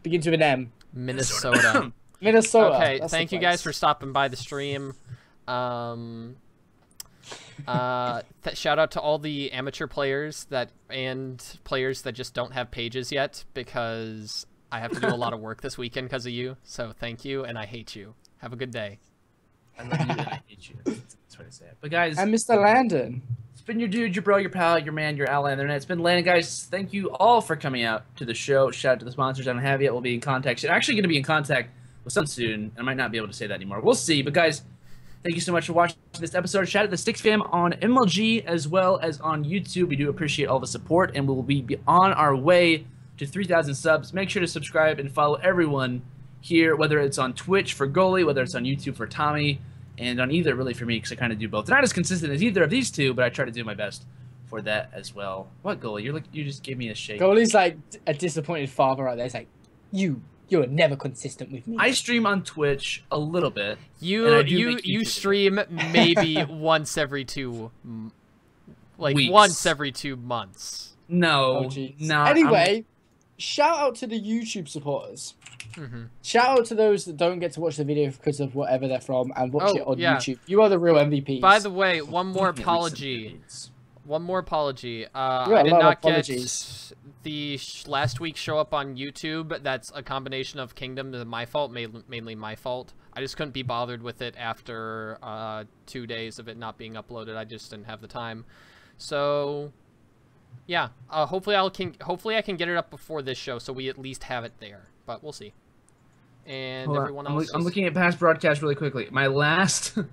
Begins with an M. Minnesota. Minnesota. Okay, thank you guys for stopping by the stream. Shout out to all the amateur players and players that just don't have pages yet, because I have to do a lot of work this weekend because of you. So thank you, and I hate you. Have a good day. I love you and I hate you. That's what I say. But guys, I'm Mr. Landon. It's been your dude, your bro, your pal, your man, your ally on the internet. It's been Landon, guys. Thank you all for coming out to the show. Shout out to the sponsors. I don't have yet. We'll be in contact. We're actually going to be in contact with someone soon. I might not be able to say that anymore. We'll see. But guys, thank you so much for watching this episode. Shout out to the STiKS fam on MLG as well as on YouTube. We do appreciate all the support, and we will be on our way to 3,000 subs. Make sure to subscribe and follow everyone here, whether it's on Twitch for Goalie, whether it's on YouTube for Tommy, and on either really for me, because I kind of do both. Not as consistent as either of these two, but I try to do my best for that as well. What, Goalie? You just gave me a shake. Goalie's like a disappointed father right there. It's like, you're never consistent with me. I stream on Twitch a little bit. You stream maybe once every 2 weeks. Once every 2 months. No. No. Anyway, shout out to the YouTube supporters. Shout out to those that don't get to watch the video because of whatever they're from and watch it on YouTube. You are the real MVPs. By the way, one more apology. I did not get the last week's show up on YouTube. That's a combination of Kingdom and my fault, mainly my fault. I just couldn't be bothered with it after 2 days of it not being uploaded. I just didn't have the time. So, yeah. Hopefully I can get it up before this show, so we at least have it there. But we'll see. And everyone else. I'm looking at past broadcasts really quickly. My last. Oh,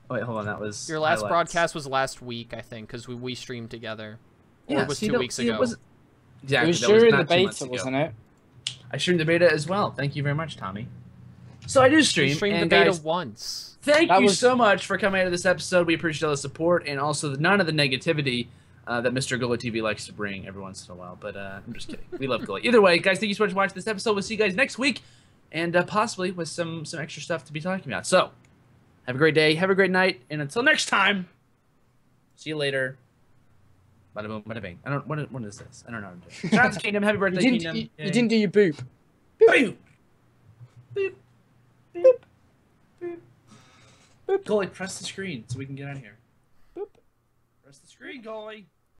wait, hold on. That was your last broadcast was last week, I think, because we streamed together. Or was 2 weeks ago? Exactly. It was that during the not 2 months beta, ago. wasn't it? I streamed the beta as well. Thank you very much, Tommy. So I do stream. You streamed and the beta guys, once. Thank you so much for coming out of this episode. We appreciate all the support and also none of the negativity that Mr. Gully TV likes to bring every once in a while. But I'm just kidding. We love Gully. Either way, guys, thank you so much for watching this episode. We'll see you guys next week and possibly with some extra stuff to be talking about. So have a great day. Have a great night. And until next time, see you later. Bada boom, bada bing. I don't. What is this? I don't know how to do it. Shout out to Kingdom. Happy birthday, Kingdom. You didn't do your boop. Boop. Boop. Boop. Boop. Boop. Gully, press the screen so we can get out of here. Boop. Press the screen, Gully.